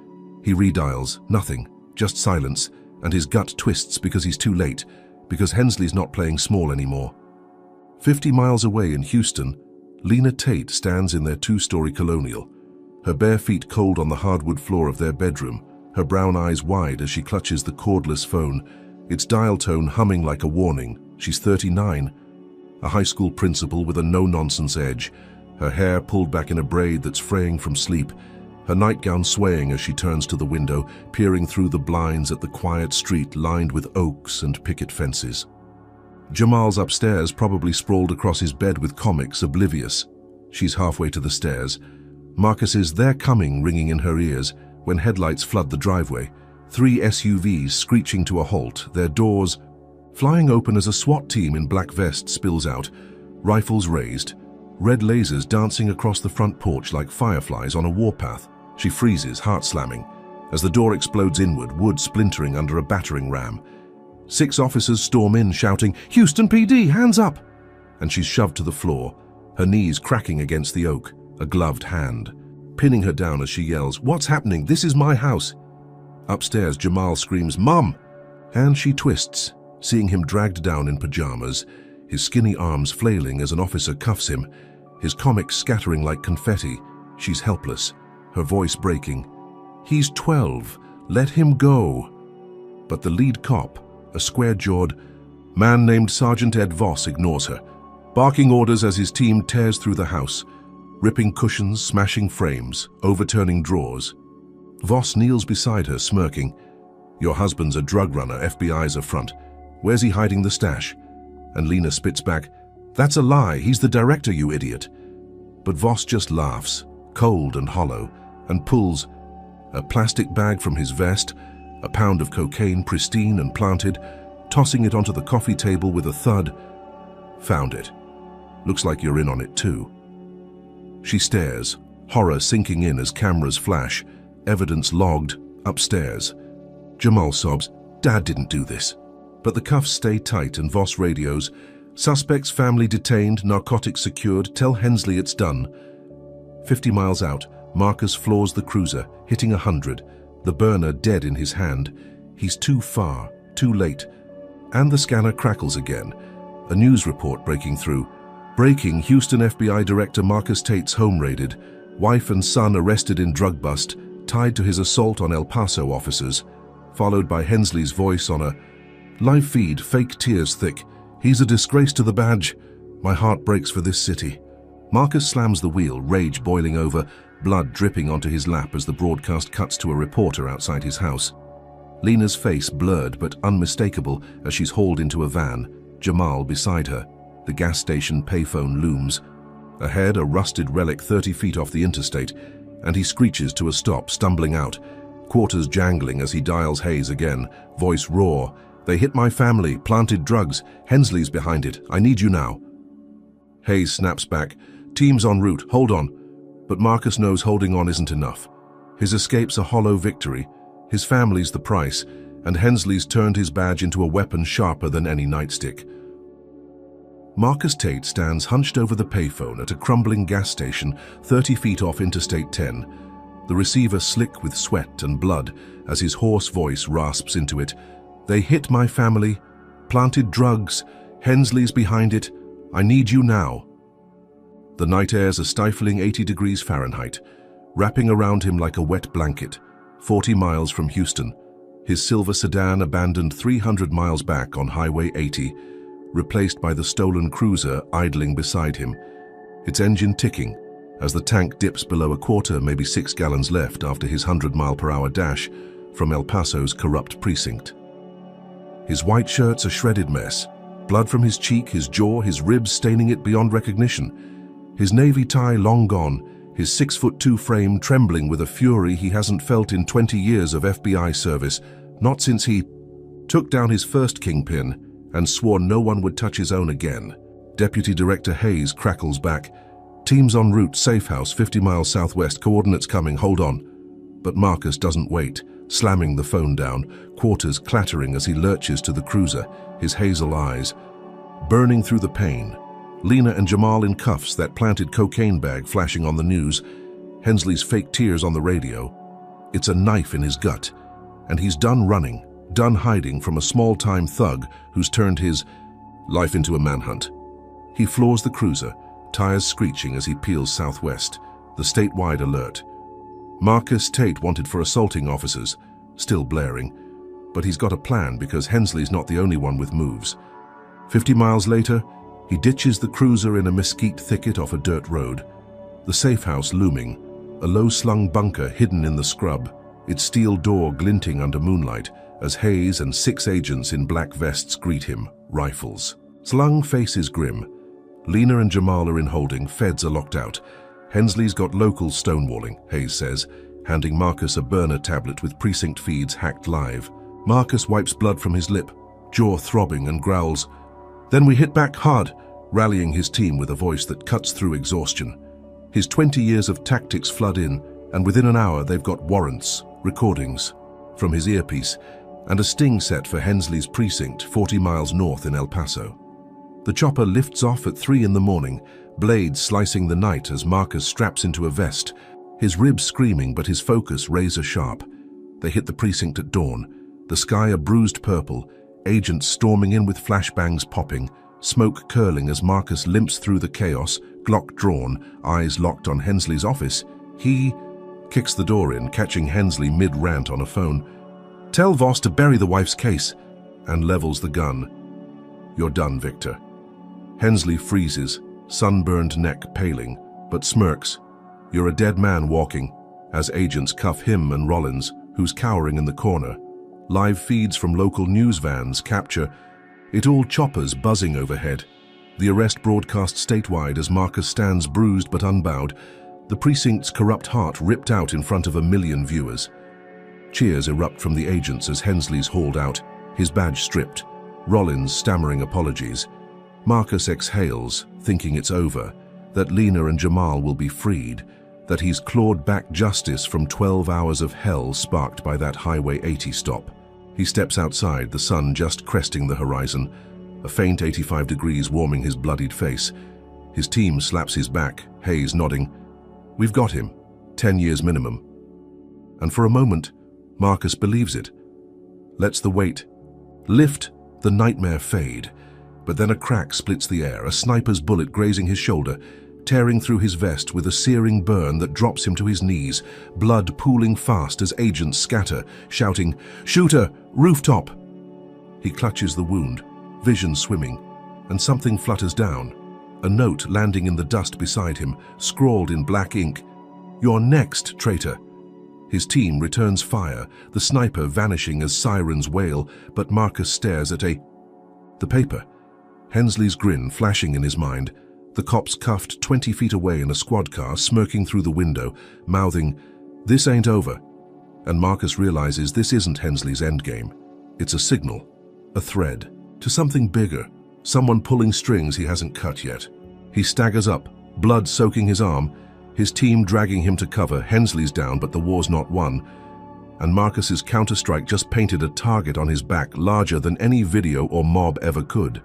He redials, nothing, just silence, and his gut twists because he's too late, because Hensley's not playing small anymore. 50 miles away in Houston, Lena Tate stands in their 2-story colonial, her bare feet cold on the hardwood floor of their bedroom, her brown eyes wide as she clutches the cordless phone, its dial tone humming like a warning. She's 39, a high school principal with a no-nonsense edge, her hair pulled back in a braid that's fraying from sleep, her nightgown swaying as she turns to the window, peering through the blinds at the quiet street lined with oaks and picket fences. Jamal's upstairs, probably sprawled across his bed with comics, oblivious. She's halfway to the stairs. Marcus's "They're coming" ringing in her ears when headlights flood the driveway. 3 SUVs screeching to a halt, their doors flying open as a SWAT team in black vests spills out, rifles raised, red lasers dancing across the front porch like fireflies on a warpath. She freezes, heart slamming, as the door explodes inward, wood splintering under a battering ram. 6 officers storm in, shouting, "Houston PD, hands up!" And she's shoved to the floor, her knees cracking against the oak, a gloved hand, pinning her down as she yells, "What's happening? This is my house!" Upstairs, Jamal screams, "Mom!" And she twists, seeing him dragged down in pajamas, his skinny arms flailing as an officer cuffs him, his comics scattering like confetti. She's helpless, her voice breaking. "He's 12. Let him go." But the lead cop, a square-jawed man named Sergeant Ed Voss, ignores her, barking orders as his team tears through the house, ripping cushions, smashing frames, overturning drawers. Voss kneels beside her, smirking. "Your husband's a drug runner, FBI's a front. Where's he hiding the stash?" And Lena spits back, "That's a lie, he's the director, you idiot." But Voss just laughs, cold and hollow, and pulls a plastic bag from his vest, a pound of cocaine pristine and planted, tossing it onto the coffee table with a thud. "Found it. Looks like you're in on it too." She stares, horror sinking in as cameras flash, evidence logged, upstairs. Jamal sobs, "Dad didn't do this." But the cuffs stay tight and Voss radios, "Suspect's family detained, narcotics secured, tell Hensley it's done." 50 miles out, Marcus floors the cruiser, hitting 100, the burner dead in his hand. He's too far, too late. And the scanner crackles again. A news report breaking through. Breaking, Houston FBI Director Marcus Tate's home raided. Wife and son arrested in drug bust, tied to his assault on El Paso officers. Followed by Hensley's voice on a live feed, fake tears thick. "He's a disgrace to the badge. My heart breaks for this city." Marcus slams the wheel, rage boiling over, blood dripping onto his lap as the broadcast cuts to a reporter outside his house. Lena's face blurred but unmistakable as she's hauled into a van, Jamal beside her. The gas station payphone looms. Ahead, a rusted relic 30 feet off the interstate, and he screeches to a stop, stumbling out, quarters jangling as he dials Hayes again, voice raw. "They hit my family, planted drugs. Hensley's behind it. I need you now." Hayes snaps back. "Team's en route. Hold on." But Marcus knows holding on isn't enough. His escape's a hollow victory. His family's the price, and Hensley's turned his badge into a weapon sharper than any nightstick. Marcus Tate stands hunched over the payphone at a crumbling gas station 30 feet off Interstate 10, the receiver slick with sweat and blood as his hoarse voice rasps into it. "They hit my family, planted drugs. Hensley's behind it. I need you now." The night air's a stifling 80 degrees Fahrenheit, wrapping around him like a wet blanket. 40 miles from Houston, his silver sedan abandoned 300 miles back on Highway 80, replaced by the stolen cruiser idling beside him, its engine ticking as the tank dips below a quarter, maybe 6 gallons left after his 100-mile-per-hour dash from El Paso's corrupt precinct. His white shirt's a shredded mess, blood from his cheek, his jaw, his ribs staining it beyond recognition. His navy tie long gone, his 6'2" frame trembling with a fury he hasn't felt in 20 years of FBI service, not since he took down his first kingpin and swore no one would touch his own again. Deputy Director Hayes crackles back. Teams en route, safe house, 50 miles southwest, coordinates coming, hold on. But Marcus doesn't wait, slamming the phone down, quarters clattering as he lurches to the cruiser, his hazel eyes burning through the pain. Lena and Jamal in cuffs, that planted cocaine bag flashing on the news, Hensley's fake tears on the radio. It's a knife in his gut, and he's done running, done hiding from a small-time thug who's turned his life into a manhunt. He floors the cruiser, tires screeching as he peels southwest, the statewide alert. Marcus Tate wanted for assaulting officers, still blaring, but he's got a plan because Hensley's not the only one with moves. 50 miles later, he ditches the cruiser in a mesquite thicket off a dirt road, the safe house looming, a low-slung bunker hidden in the scrub, its steel door glinting under moonlight as Hayes and 6 agents in black vests greet him, rifles. Slung faces grim. Lena and Jamal are in holding, feds are locked out. Hensley's got local stonewalling, Hayes says, handing Marcus a burner tablet with precinct feeds hacked live. Marcus wipes blood from his lip, jaw throbbing, and growls, "Then we hit back hard," rallying his team with a voice that cuts through exhaustion. His 20 years of tactics flood in, and within an hour they've got warrants, recordings from his earpiece, and a sting set for Hensley's precinct 40 miles north in El Paso. The chopper lifts off at 3 in the morning, blades slicing the night as Marcus straps into a vest, his ribs screaming but his focus razor sharp. They hit the precinct at dawn, the sky a bruised purple, agents storming in with flashbangs popping, smoke curling as Marcus limps through the chaos, Glock drawn, eyes locked on Hensley's office. He kicks the door in, catching Hensley mid-rant on a phone. "Tell Voss to bury the wife's case," and levels the gun. "You're done, Victor." Hensley freezes, sunburned neck paling, but smirks. "You're a dead man walking," as agents cuff him and Rollins, who's cowering in the corner. Live feeds from local news vans capture it all, choppers buzzing overhead. The arrest broadcast statewide as Marcus stands bruised but unbowed, the precinct's corrupt heart ripped out in front of 1 million viewers. Cheers erupt from the agents as Hensley's hauled out, his badge stripped, Rollins stammering apologies. Marcus exhales, thinking it's over, that Lena and Jamal will be freed, that he's clawed back justice from 12 hours of hell sparked by that Highway 80 stop. He steps outside, the sun just cresting the horizon, a faint 85 degrees warming his bloodied face. His team slaps his back, Hayes nodding. "We've got him, 10 years minimum." And for a moment, Marcus believes it. Lets the weight lift, the nightmare fade. But then a crack splits the air, a sniper's bullet grazing his shoulder, tearing through his vest with a searing burn that drops him to his knees, blood pooling fast as agents scatter, shouting, "Shooter! Rooftop!" He clutches the wound, vision swimming, and something flutters down. A note landing in the dust beside him, scrawled in black ink, "You're next, traitor." His team returns fire, the sniper vanishing as sirens wail, but Marcus stares at the paper. Hensley's grin flashing in his mind, the cops cuffed 20 feet away in a squad car, smirking through the window, mouthing, "This ain't over." And Marcus realizes this isn't Hensley's endgame. It's a signal, a thread, to something bigger, someone pulling strings he hasn't cut yet. He staggers up, blood soaking his arm, his team dragging him to cover. Hensley's down, but the war's not won. And Marcus's counterstrike just painted a target on his back larger than any video or mob ever could.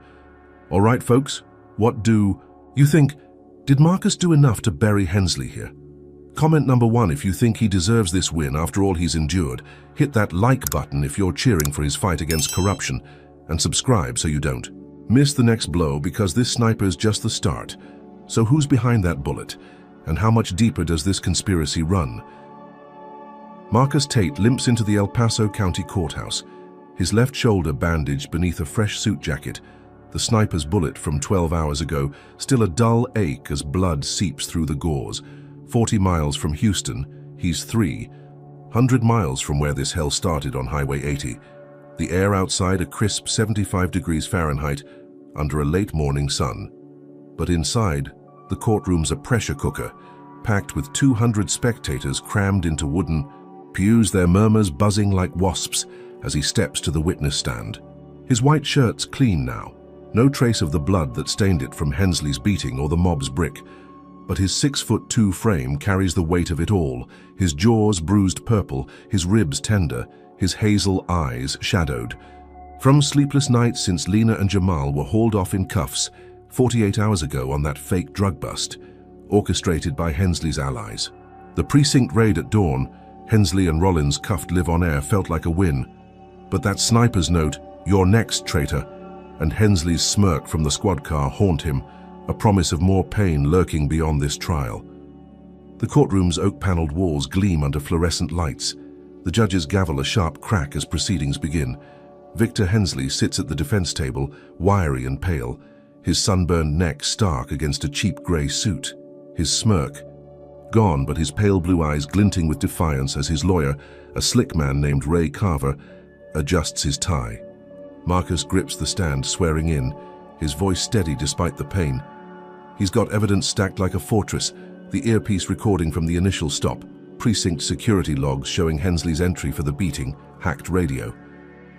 All right, folks, what do you think? Did Marcus do enough to bury Hensley here? Comment number 1 if you think he deserves this win after all he's endured. Hit that like button if you're cheering for his fight against corruption, and subscribe so you don't miss the next blow, because this sniper's just the start. So who's behind that bullet? And how much deeper does this conspiracy run? Marcus Tate limps into the El Paso County Courthouse, his left shoulder bandaged beneath a fresh suit jacket, the sniper's bullet from 12 hours ago still a dull ache as blood seeps through the gauze. 40 miles from Houston, he's 300 miles from where this hell started on Highway 80. The air outside a crisp 75 degrees Fahrenheit under a late morning sun. But inside, the courtroom's a pressure cooker, packed with 200 spectators crammed into wooden pews, their murmurs buzzing like wasps as he steps to the witness stand. His white shirt's clean now, no trace of the blood that stained it from Hensley's beating or the mob's brick, but his 6'2" frame carries the weight of it all, his jaws bruised purple, his ribs tender, his hazel eyes shadowed. From sleepless nights since Lena and Jamal were hauled off in cuffs 48 hours ago on that fake drug bust, orchestrated by Hensley's allies. The precinct raid at dawn, Hensley and Rollins cuffed live on air, felt like a win. But that sniper's note, "You're next, traitor," and Hensley's smirk from the squad car haunt him, a promise of more pain lurking beyond this trial. The courtroom's oak-paneled walls gleam under fluorescent lights. The judges gavel a sharp crack as proceedings begin. Victor Hensley sits at the defense table, wiry and pale, his sunburned neck stark against a cheap grey suit. His smirk gone, but his pale blue eyes glinting with defiance as his lawyer, a slick man named Ray Carver, adjusts his tie. Marcus grips the stand, swearing in, his voice steady despite the pain. He's got evidence stacked like a fortress, the earpiece recording from the initial stop, precinct security logs showing Hensley's entry for the beating, hacked radio,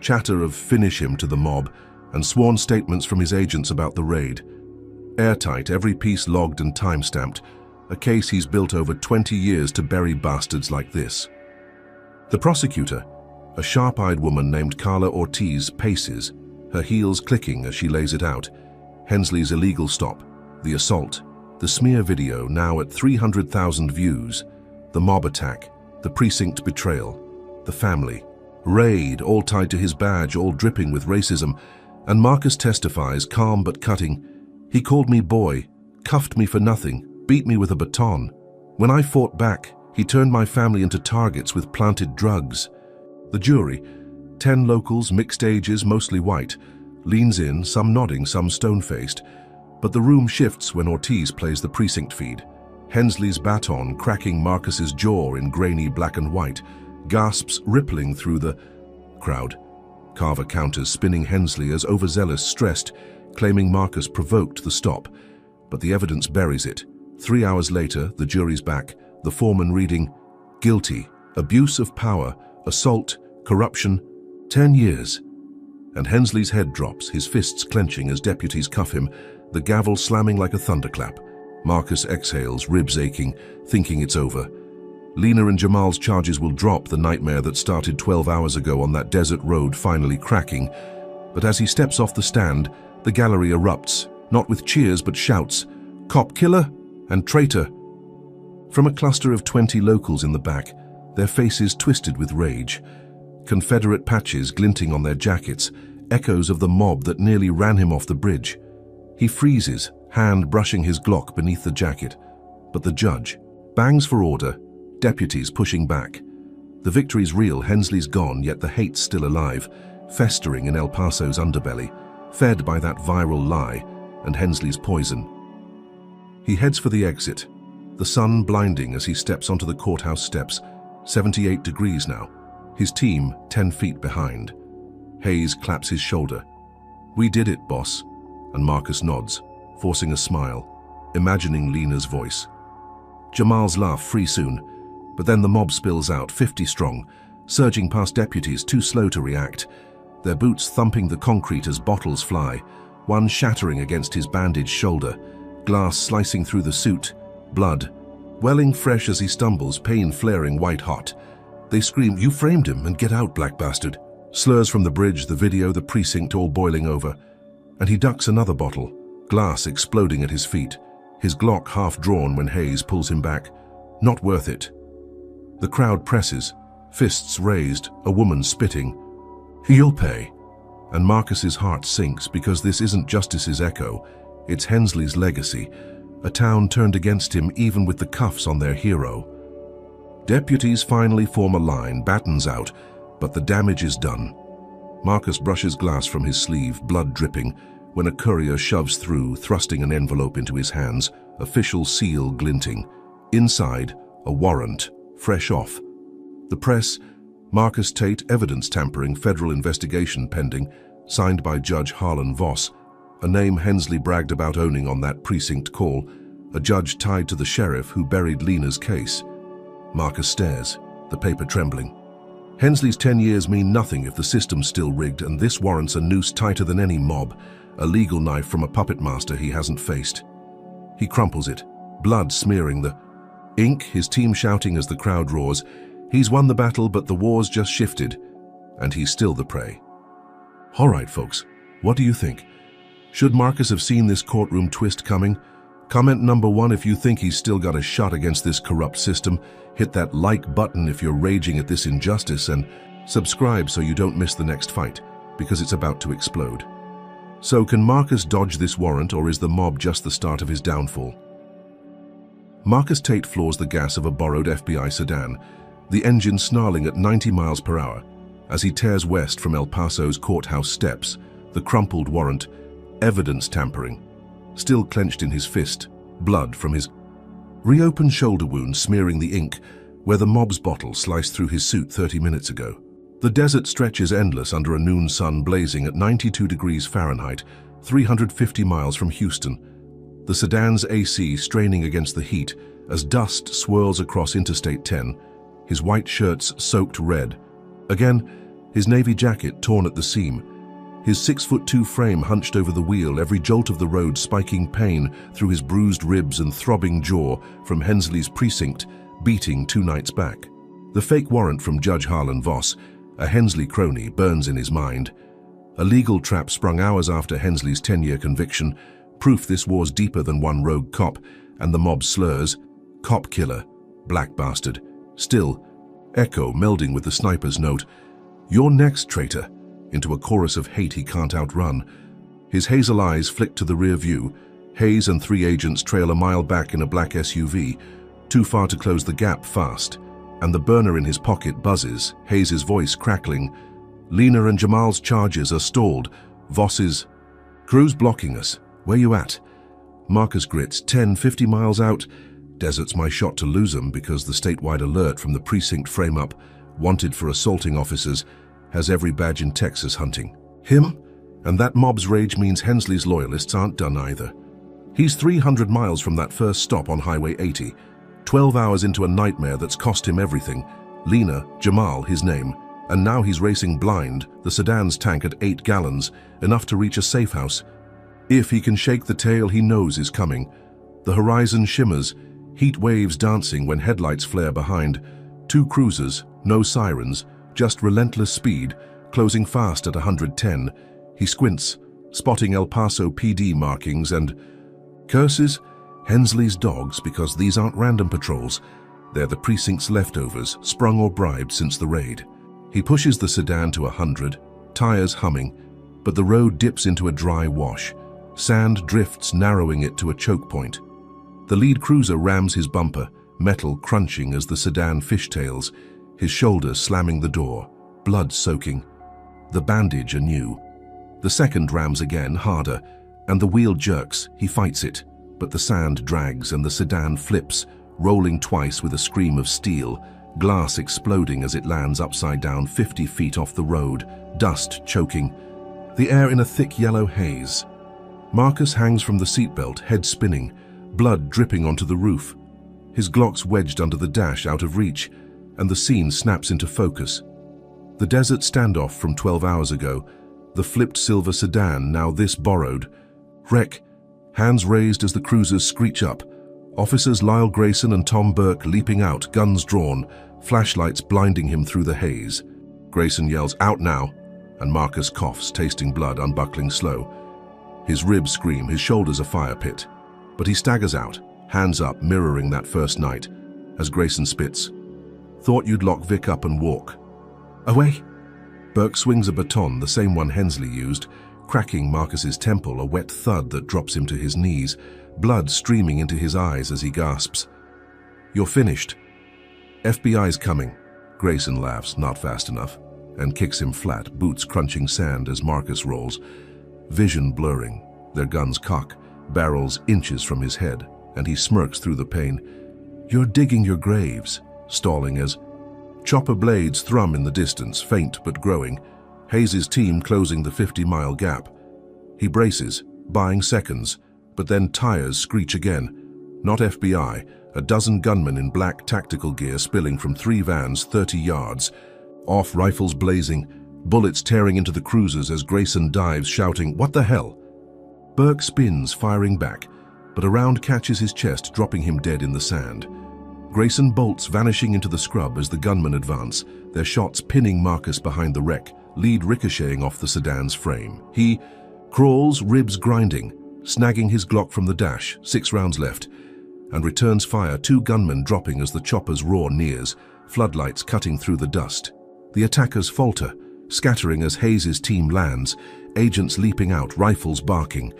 chatter of "finish him" to the mob, and sworn statements from his agents about the raid. Airtight, every piece logged and time-stamped, a case he's built over 20 years to bury bastards like this. The prosecutor, a sharp-eyed woman named Carla Ortiz, paces, her heels clicking as she lays it out. Hensley's illegal stop, the assault, the smear video now at 300,000 views, the mob attack, the precinct betrayal, the family, raid, all tied to his badge, all dripping with racism, and Marcus testifies, calm but cutting. "He called me boy, cuffed me for nothing, beat me with a baton. When I fought back, he turned my family into targets with planted drugs." The jury, 10 locals, mixed ages, mostly white, leans in, some nodding, some stone-faced. But the room shifts when Ortiz plays the precinct feed. Hensley's baton cracking Marcus's jaw in grainy black and white, gasps rippling through the crowd. Carver counters, spinning Hensley as overzealous, stressed, claiming Marcus provoked the stop. But the evidence buries it. 3 hours later, the jury's back, the foreman reading, "Guilty, abuse of power, assault, corruption, 10 years. And Hensley's head drops, his fists clenching as deputies cuff him, the gavel slamming like a thunderclap. Marcus exhales, ribs aching, thinking it's over. Lena and Jamal's charges will drop, the nightmare that started 12 hours ago on that desert road finally cracking. But as he steps off the stand, the gallery erupts, not with cheers but shouts, "Cop killer!" and "Traitor!" From a cluster of 20 locals in the back, their faces twisted with rage. Confederate patches glinting on their jackets, echoes of the mob that nearly ran him off the bridge. He freezes, hand brushing his Glock beneath the jacket. But the judge bangs for order, deputies pushing back. The victory's real, Hensley's gone, yet the hate's still alive, festering in El Paso's underbelly, fed by that viral lie and Hensley's poison. He heads for the exit, the sun blinding as he steps onto the courthouse steps, 78 degrees now, his team 10 feet behind. Hayes claps his shoulder. "We did it, boss," and Marcus nods, forcing a smile, imagining Lena's voice. Jamal's laugh free soon, but then the mob spills out, 50 strong, surging past deputies too slow to react, their boots thumping the concrete as bottles fly, one shattering against his bandaged shoulder, glass slicing through the suit, blood welling fresh as he stumbles, pain flaring white-hot. They scream, "You framed him, and get out, black bastard." Slurs from the bridge, the video, the precinct all boiling over. And he ducks another bottle, glass exploding at his feet, his Glock half drawn when Hayes pulls him back. Not worth it. The crowd presses, fists raised, a woman spitting. "You'll pay." And Marcus's heart sinks because this isn't justice's echo, it's Hensley's legacy, a town turned against him even with the cuffs on their hero. Deputies finally form a line, batons out, but the damage is done. Marcus brushes glass from his sleeve, blood dripping, when a courier shoves through, thrusting an envelope into his hands, official seal glinting. Inside, a warrant, fresh off. The press, Marcus Tate, evidence tampering, federal investigation pending, signed by Judge Harlan Voss, a name Hensley bragged about owning on that precinct call, a judge tied to the sheriff who buried Lena's case. Marcus stares, the paper trembling. Hensley's 10 years mean nothing if the system's still rigged, and this warrants a noose tighter than any mob, a legal knife from a puppet master he hasn't faced. He crumples it, blood smearing the ink, his team shouting as the crowd roars. He's won the battle, but the war's just shifted, and he's still the prey. All right, folks, what do you think? Should Marcus have seen this courtroom twist coming? Comment number 1 if you think he's still got a shot against this corrupt system. Hit that like button if you're raging at this injustice, and subscribe so you don't miss the next fight, because it's about to explode. So can Marcus dodge this warrant, or is the mob just the start of his downfall? Marcus Tate floors the gas of a borrowed FBI sedan, the engine snarling at 90 miles per hour, as he tears west from El Paso's courthouse steps, the crumpled warrant, evidence tampering, still clenched in his fist, blood from his reopened shoulder wound smearing the ink where the mob's bottle sliced through his suit 30 minutes ago. The desert stretches endless under a noon sun blazing at 92 degrees Fahrenheit, 350 miles from Houston. The sedan's AC straining against the heat as dust swirls across Interstate 10, his white shirts soaked red. Again, his navy jacket torn at the seam, his 6'2" frame hunched over the wheel, every jolt of the road spiking pain through his bruised ribs and throbbing jaw from Hensley's precinct, beating 2 nights back. The fake warrant from Judge Harlan Voss, a Hensley crony, burns in his mind. A legal trap sprung hours after Hensley's 10-year conviction, proof this war's deeper than one rogue cop, and the mob slurs, cop killer, black bastard. Still, echo melding with the sniper's note, "You're next, traitor," into a chorus of hate he can't outrun. His hazel eyes flick to the rear view. Hayes and 3 agents trail a mile back in a black SUV, too far to close the gap fast, and the burner in his pocket buzzes, Hayes' voice crackling. Lena and Jamal's charges are stalled. Voss's crew's blocking us. Where you at? Marcus grits, 10-50 miles out. Desert's my shot to lose 'em because the statewide alert from the precinct frame-up, wanted for assaulting officers, has every badge in Texas hunting him, and that mob's rage means Hensley's loyalists aren't done either. He's 300 miles from that first stop on Highway 80, 12 hours into a nightmare that's cost him everything. Lena, Jamal, his name, and now he's racing blind, the sedan's tank at 8 gallons, enough to reach a safe house. If he can shake the tail he knows is coming. The horizon shimmers, heat waves dancing when headlights flare behind. 2 cruisers, no sirens, just relentless speed, closing fast at 110. He squints, spotting El Paso PD markings and curses Hensley's dogs, because these aren't random patrols. They're the precinct's leftovers, sprung or bribed since the raid. He pushes the sedan to 100, tires humming, but the road dips into a dry wash. Sand drifts, narrowing it to a choke point. The lead cruiser rams his bumper, metal crunching as the sedan fishtails, his shoulder slamming the door, blood soaking. The bandage anew. The second rams again, harder, and the wheel jerks. He fights it, but the sand drags and the sedan flips, rolling twice with a scream of steel, glass exploding as it lands upside down 50 feet off the road, dust choking, the air in a thick yellow haze. Marcus hangs from the seatbelt, head spinning, blood dripping onto the roof. His Glock's wedged under the dash, out of reach, and the scene snaps into focus. The desert standoff from 12 hours ago, the flipped silver sedan, now this borrowed. Wreck, hands raised as the cruisers screech up. Officers Lyle Grayson and Tom Burke leaping out, guns drawn, flashlights blinding him through the haze. Grayson yells, "Out now," and Marcus coughs, tasting blood, unbuckling slow. His ribs scream, his shoulders a fire pit. But he staggers out, hands up, mirroring that first night, as Grayson spits. "Thought you'd lock Vic up and walk." "Away!" Burke swings a baton, the same one Hensley used, cracking Marcus's temple, a wet thud that drops him to his knees, blood streaming into his eyes as he gasps. "You're finished." FBI's coming. Grayson laughs, not fast enough, and kicks him flat, boots crunching sand as Marcus rolls. Vision blurring, their guns cock, barrels inches from his head, and he smirks through the pain. "You're digging your graves," stalling as chopper blades thrum in the distance, faint but growing. Hayes' team closing the 50-mile gap. He braces, buying seconds, but then tires screech again. Not FBI, a dozen gunmen in black tactical gear spilling from 3 vans 30 yards. Off rifles blazing, bullets tearing into the cruisers as Grayson dives, shouting, "What the hell?" Burke spins, firing back, but a round catches his chest, dropping him dead in the sand. Grayson bolts, vanishing into the scrub as the gunmen advance, their shots pinning Marcus behind the wreck, lead ricocheting off the sedan's frame. He crawls, ribs grinding, snagging his Glock from the dash, 6 rounds left, and returns fire, 2 gunmen dropping as the chopper's roar nears, floodlights cutting through the dust. The attackers falter, scattering as Hayes' team lands, agents leaping out, rifles barking.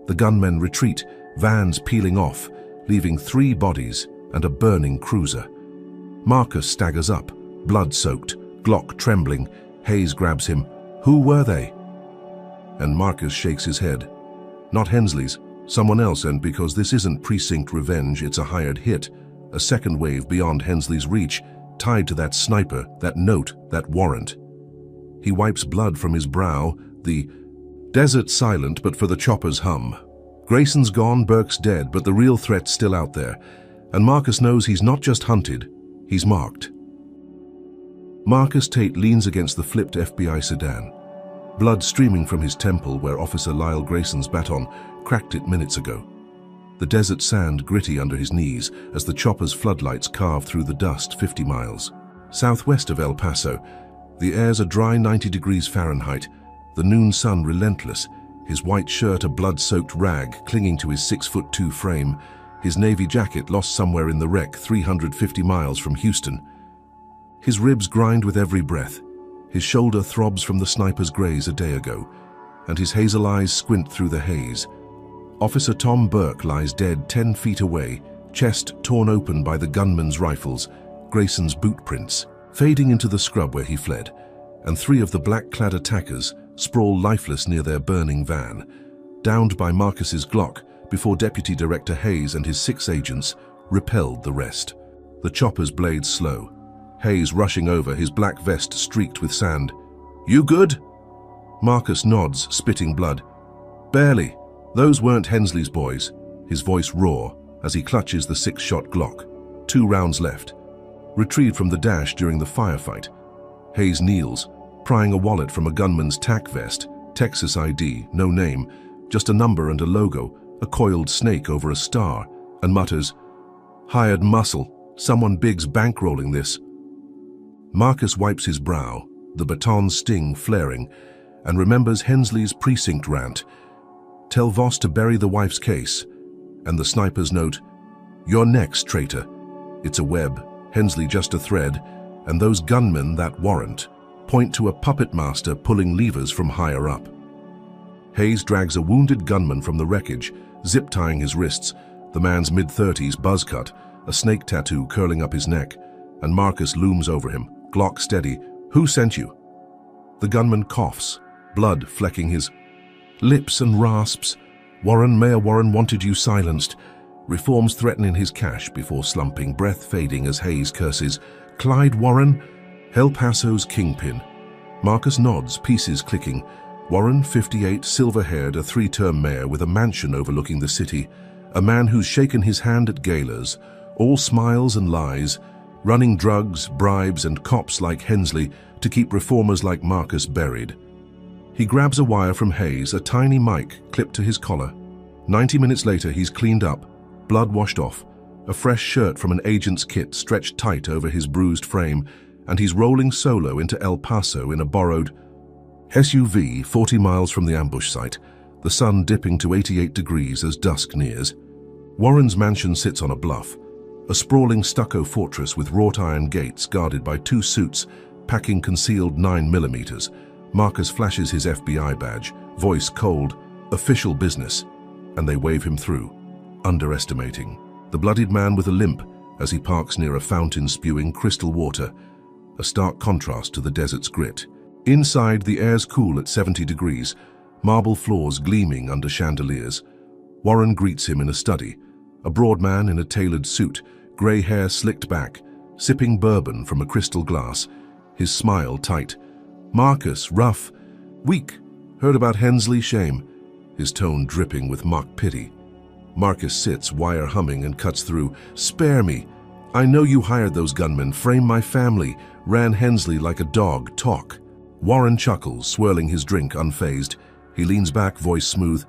The gunmen retreat, vans peeling off, leaving 3 bodies and a burning cruiser. Marcus staggers up, blood-soaked, Glock trembling. Hayes grabs him. "Who were they?" And Marcus shakes his head. "Not Hensley's, someone else, and because this isn't precinct revenge, it's a hired hit, a second wave beyond Hensley's reach, tied to that sniper, that note, that warrant." He wipes blood from his brow, the desert silent but for the chopper's hum. Grayson's gone, Burke's dead, but the real threat's still out there, and Marcus knows he's not just hunted, he's marked. Marcus Tate leans against the flipped FBI sedan, blood streaming from his temple where Officer Lyle Grayson's baton cracked it minutes ago. The desert sand gritty under his knees as the chopper's floodlights carve through the dust 50 miles. Southwest of El Paso, the air's a dry 90 degrees Fahrenheit, the noon sun relentless, his white shirt a blood-soaked rag clinging to his 6'2" frame, his navy jacket lost somewhere in the wreck 350 miles from Houston. His ribs grind with every breath, his shoulder throbs from the sniper's graze a day ago, and his hazel eyes squint through the haze. Officer Tom Burke lies dead 10 feet away, chest torn open by the gunman's rifles, Grayson's boot prints, fading into the scrub where he fled, and 3 of the black-clad attackers sprawl lifeless near their burning van, downed by Marcus's Glock before Deputy Director Hayes and his 6 agents repelled the rest. The chopper's blades slow, Hayes rushing over, his black vest streaked with sand. "You good?" Marcus nods, spitting blood. "Barely. Those weren't Hensley's boys," his voice raw as he clutches the 6-shot Glock. 2 rounds left. Retrieved from the dash during the firefight. Hayes kneels, prying a wallet from a gunman's tack vest, Texas ID, no name, just a number and a logo, a coiled snake over a star, and mutters, "Hired muscle, someone big's bankrolling this." Marcus wipes his brow, the baton sting flaring, and remembers Hensley's precinct rant. "Tell Voss to bury the wife's case," and the sniper's note, "You're next, traitor." It's a web, Hensley just a thread, and those gunmen, that warrant, point to a puppet master pulling levers from higher up. Hayes drags a wounded gunman from the wreckage, zip-tying his wrists, the man's mid-30s, buzz cut, a snake tattoo curling up his neck, and Marcus looms over him, Glock steady. "Who sent you?" The gunman coughs, blood flecking his lips and rasps. Mayor Warren wanted you silenced." Reforms threatening his cash before slumping, breath fading as Hayes curses, "Clyde Warren, El Paso's kingpin." Marcus nods, pieces clicking. Warren, 58, silver-haired, a 3-term mayor with a mansion overlooking the city, a man who's shaken his hand at galas, all smiles and lies, running drugs, bribes, and cops like Hensley to keep reformers like Marcus buried. He grabs a wire from Hayes, a tiny mic clipped to his collar. 90 minutes later, he's cleaned up, blood washed off, a fresh shirt from an agent's kit stretched tight over his bruised frame, and he's rolling solo into El Paso in a borrowed SUV 40 miles from the ambush site, the sun dipping to 88 degrees as dusk nears. Warren's mansion sits on a bluff, a sprawling stucco fortress with wrought iron gates guarded by 2 suits packing concealed 9mm. Marcus flashes his FBI badge, voice cold, "Official business," and they wave him through, underestimating. The bloodied man with a limp, as he parks near a fountain spewing crystal water, a stark contrast to the desert's grit. Inside, the air's cool at 70 degrees, marble floors gleaming under chandeliers. Warren greets him in a study, a broad man in a tailored suit, grey hair slicked back, sipping bourbon from a crystal glass, his smile tight. "Marcus, rough, weak, heard about Hensley, shame," his tone dripping with mock pity. Marcus sits, wire humming, and cuts through. "Spare me. I know you hired those gunmen, framed my family, ran Hensley like a dog, talk." Warren chuckles, swirling his drink unfazed. He leans back, voice smooth.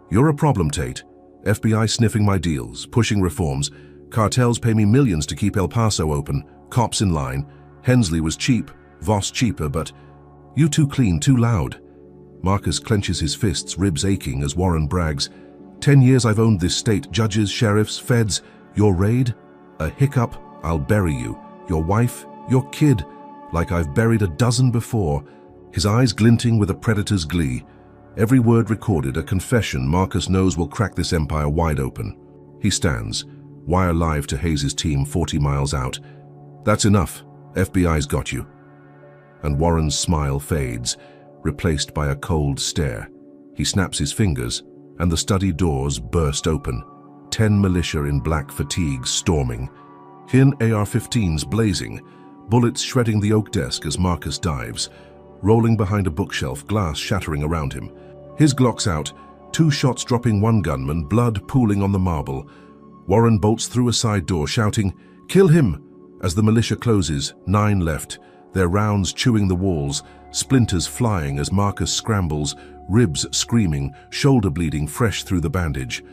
"You're a problem, Tate. FBI sniffing my deals, pushing reforms. Cartels pay me millions to keep El Paso open, cops in line. Hensley was cheap, Voss cheaper, but you too clean, too loud." Marcus clenches his fists, ribs aching as Warren brags. 10 years I've owned this state, judges, sheriffs, feds. Your raid? A hiccup, I'll bury you. Your wife, your kid, like I've buried a dozen before." His eyes glinting with a predator's glee. Every word recorded, a confession Marcus knows will crack this empire wide open. He stands, wire live to Hayes' team 40 miles out. "That's enough. FBI's got you." And Warren's smile fades, replaced by a cold stare. He snaps his fingers, and the study doors burst open. 10 militia in black fatigues storming. Hin AR-15s blazing, bullets shredding the oak desk as Marcus dives, rolling behind a bookshelf, glass shattering around him. His Glock's out, 2 shots dropping one gunman, blood pooling on the marble. Warren bolts through a side door, shouting, "Kill him!" As the militia closes, 9 left, their rounds chewing the walls, splinters flying as Marcus scrambles, ribs screaming, shoulder bleeding fresh through the bandage.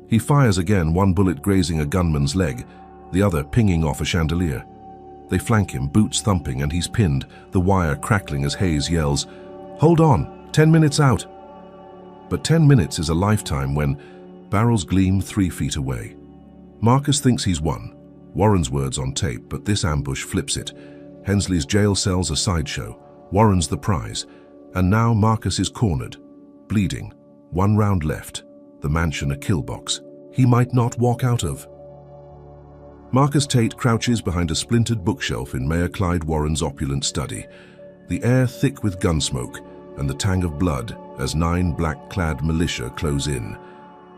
He fires again, one bullet grazing a gunman's leg, the other pinging off a chandelier. They flank him, boots thumping, and he's pinned, the wire crackling as Hayes yells, "Hold on, 10 minutes out." But 10 minutes is a lifetime when barrels gleam 3 feet away. Marcus thinks he's won. Warren's words on tape, but this ambush flips it. Hensley's jail cell's a sideshow. Warren's the prize. And now Marcus is cornered, bleeding. 1 round left. The mansion a kill box. He might not walk out of. Marcus Tate crouches behind a splintered bookshelf in Mayor Clyde Warren's opulent study, the air thick with gun smoke and the tang of blood as 9 black-clad militia close in,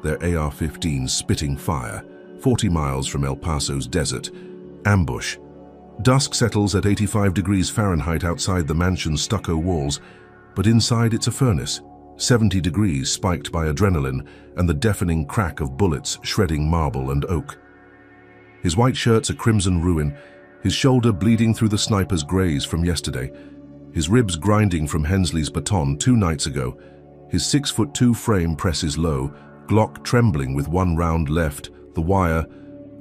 their AR-15s spitting fire, 40 miles from El Paso's desert. Ambush. Dusk settles at 85 degrees Fahrenheit outside the mansion's stucco walls, but inside it's a furnace, 70 degrees spiked by adrenaline and the deafening crack of bullets shredding marble and oak. His white shirt's a crimson ruin, his shoulder bleeding through the sniper's graze from yesterday, his ribs grinding from Hensley's baton 2 nights ago. His 6'2" frame presses low, Glock trembling with 1 round left, the wire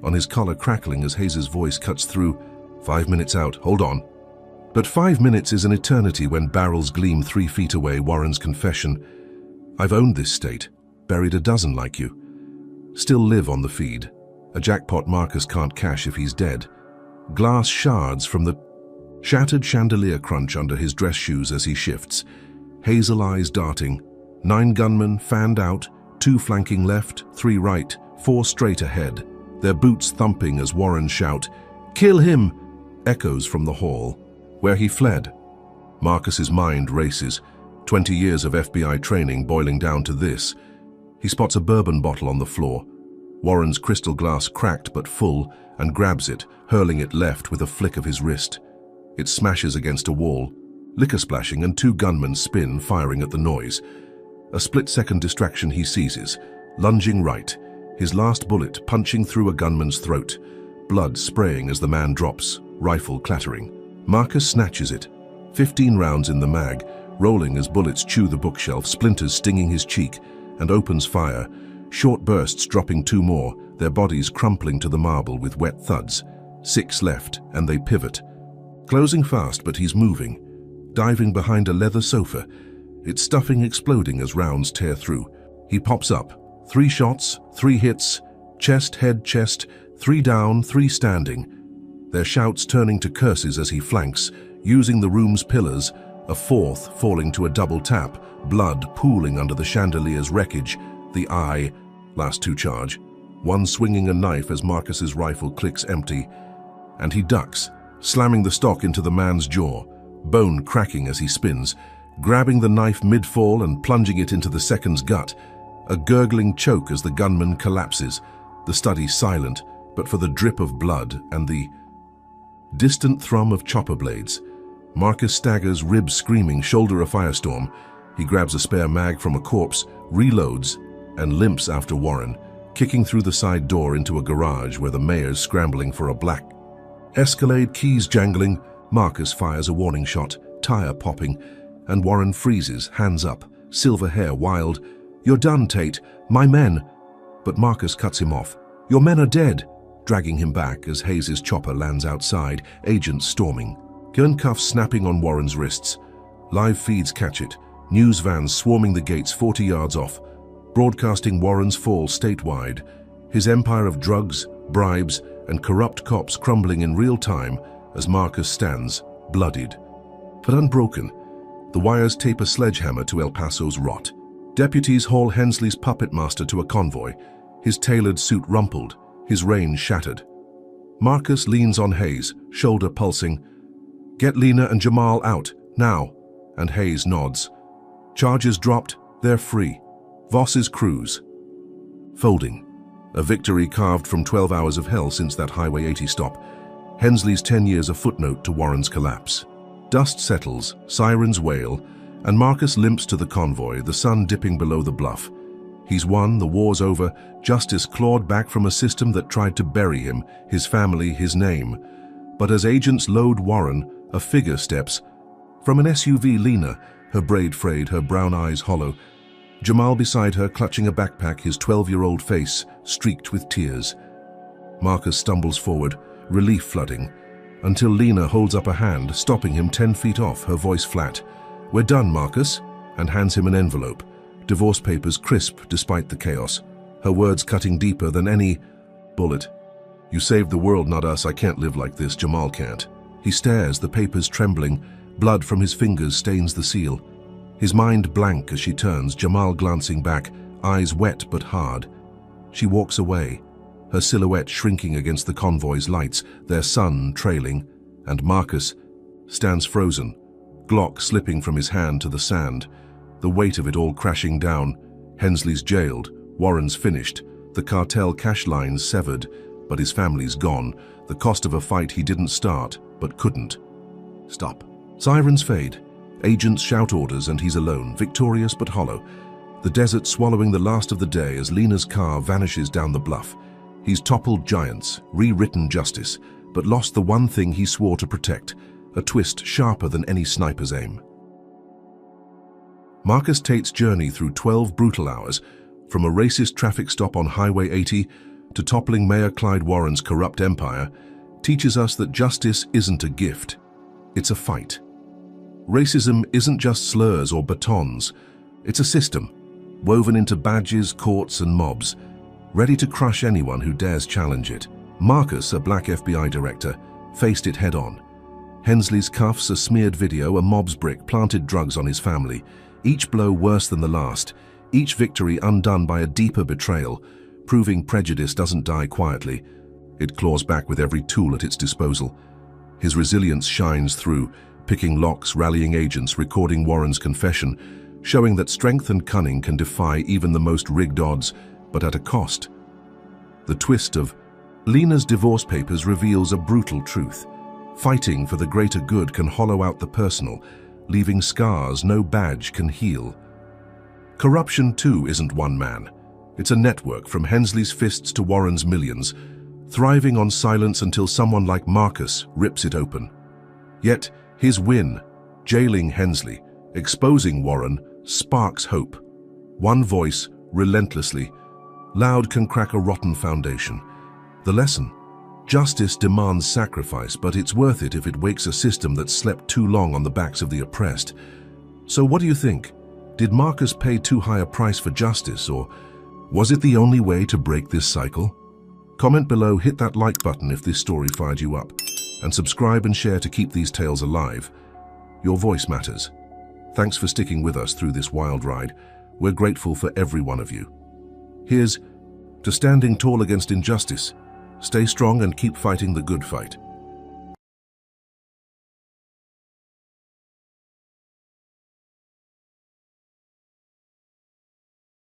on his collar crackling as Hayes' voice cuts through. 5 minutes out, hold on. But 5 minutes is an eternity when barrels gleam 3 feet away, Warren's confession. "I've owned this state, buried a dozen like you. Still live on the feed. A jackpot Marcus can't cash if he's dead." Glass shards from the shattered chandelier crunch under his dress shoes as he shifts. Hazel eyes darting. 9 gunmen fanned out, 2 flanking left, 3 right, 4 straight ahead. Their boots thumping as Warren shout, "Kill him!" echoes from the hall, where he fled. Marcus's mind races, 20 years of FBI training boiling down to this. He spots a bourbon bottle on the floor. Warren's crystal glass cracked but full, and grabs it, hurling it left with a flick of his wrist. It smashes against a wall, liquor splashing, and 2 gunmen spin, firing at the noise. A split-second distraction he seizes, lunging right, his last bullet punching through a gunman's throat, blood spraying as the man drops, rifle clattering. Marcus snatches it, 15 rounds in the mag, rolling as bullets chew the bookshelf, splinters stinging his cheek, and opens fire. Short bursts dropping 2 more, their bodies crumpling to the marble with wet thuds. 6 left, and they pivot. Closing fast, but he's moving. Diving behind a leather sofa, its stuffing exploding as rounds tear through. He pops up. 3 shots, 3 hits, chest, head, chest, 3 down, 3 standing. Their shouts turning to curses as he flanks, using the room's pillars, a 4th falling to a double tap, blood pooling under the chandelier's wreckage, the eye, last 2 charge. one swinging a knife as Marcus's rifle clicks empty, and he ducks, slamming the stock into the man's jaw, bone cracking as he spins, grabbing the knife mid-fall and plunging it into the second's gut, a gurgling choke as the gunman collapses, the study silent, but for the drip of blood and the distant thrum of chopper blades. Marcus staggers, ribs screaming, shoulder a firestorm. He grabs a spare mag from a corpse, reloads, and limps after Warren, kicking through the side door into a garage where the mayor's scrambling for a black Escalade, keys jangling. Marcus fires a warning shot, tire popping, and Warren freezes, hands up, silver hair wild. "You're done, Tate. My men." But Marcus cuts him off. "Your men are dead," dragging him back as Hayes's chopper lands outside, agents storming. Gun cuffs snapping on Warren's wrists. Live feeds catch it, news vans swarming the gates 40 yards off, broadcasting Warren's fall statewide, his empire of drugs, bribes, and corrupt cops crumbling in real time as Marcus stands, bloodied, but unbroken. The wires tape a sledgehammer to El Paso's rot. Deputies haul Hensley's puppet master to a convoy, his tailored suit rumpled, his reins shattered. Marcus leans on Hayes, shoulder pulsing. "Get Lena and Jamal out, now," and Hayes nods. Charges dropped, they're free. Voss's cruise. Folding. A victory carved from 12 hours of hell since that Highway 80 stop. Hensley's 10 years a footnote to Warren's collapse. Dust settles, sirens wail, and Marcus limps to the convoy, the sun dipping below the bluff. He's won, the war's over, justice clawed back from a system that tried to bury him, his family, his name. But as agents load Warren, a figure steps. From an SUV, Lena, her braid frayed, her brown eyes hollow. Jamal beside her, clutching a backpack, his 12-year-old face streaked with tears. Marcus stumbles forward, relief flooding, until Lena holds up a hand, stopping him 10 feet off, her voice flat. "We're done, Marcus," and hands him an envelope. Divorce papers crisp despite the chaos, her words cutting deeper than any bullet. "You saved the world, not us. I can't live like this. Jamal can't." He stares, the papers trembling. Blood from his fingers stains the seal. His mind blank as she turns, Jamal glancing back, eyes wet but hard. She walks away, her silhouette shrinking against the convoy's lights, their sun trailing, and Marcus stands frozen, Glock slipping from his hand to the sand, the weight of it all crashing down. Hensley's jailed, Warren's finished, the cartel cash lines severed, but his family's gone, the cost of a fight he didn't start, but couldn't stop. Sirens fade. Agents shout orders and he's alone, victorious but hollow. The desert swallowing the last of the day as Lena's car vanishes down the bluff. He's toppled giants, rewritten justice, but lost the one thing he swore to protect, a twist sharper than any sniper's aim. Marcus Tate's journey through 12 brutal hours, from a racist traffic stop on Highway 80 to toppling Mayor Clyde Warren's corrupt empire, teaches us that justice isn't a gift, it's a fight. Racism isn't just slurs or batons, it's a system, woven into badges, courts, and mobs, ready to crush anyone who dares challenge it. Marcus, a black FBI director, faced it head-on. Hensley's cuffs, a smeared video, a mob's brick, planted drugs on his family, each blow worse than the last, each victory undone by a deeper betrayal, proving prejudice doesn't die quietly. It claws back with every tool at its disposal. His resilience shines through, picking locks, rallying agents, recording Warren's confession, showing that strength and cunning can defy even the most rigged odds, but at a cost. The twist of Lena's divorce papers reveals a brutal truth. Fighting for the greater good can hollow out the personal, leaving scars no badge can heal. Corruption, too, isn't one man. It's a network from Hensley's fists to Warren's millions, thriving on silence until someone like Marcus rips it open. Yet, his win, jailing Hensley, exposing Warren, sparks hope. One voice, relentlessly, loud can crack a rotten foundation. The lesson: justice demands sacrifice, but it's worth it if it wakes a system that slept too long on the backs of the oppressed. So what do you think? Did Marcus pay too high a price for justice, or was it the only way to break this cycle? Comment below, hit that like button if this story fired you up, and subscribe and share to keep these tales alive. Your voice matters. Thanks for sticking with us through this wild ride. We're grateful for every one of you. Here's to standing tall against injustice. Stay strong and keep fighting the good fight.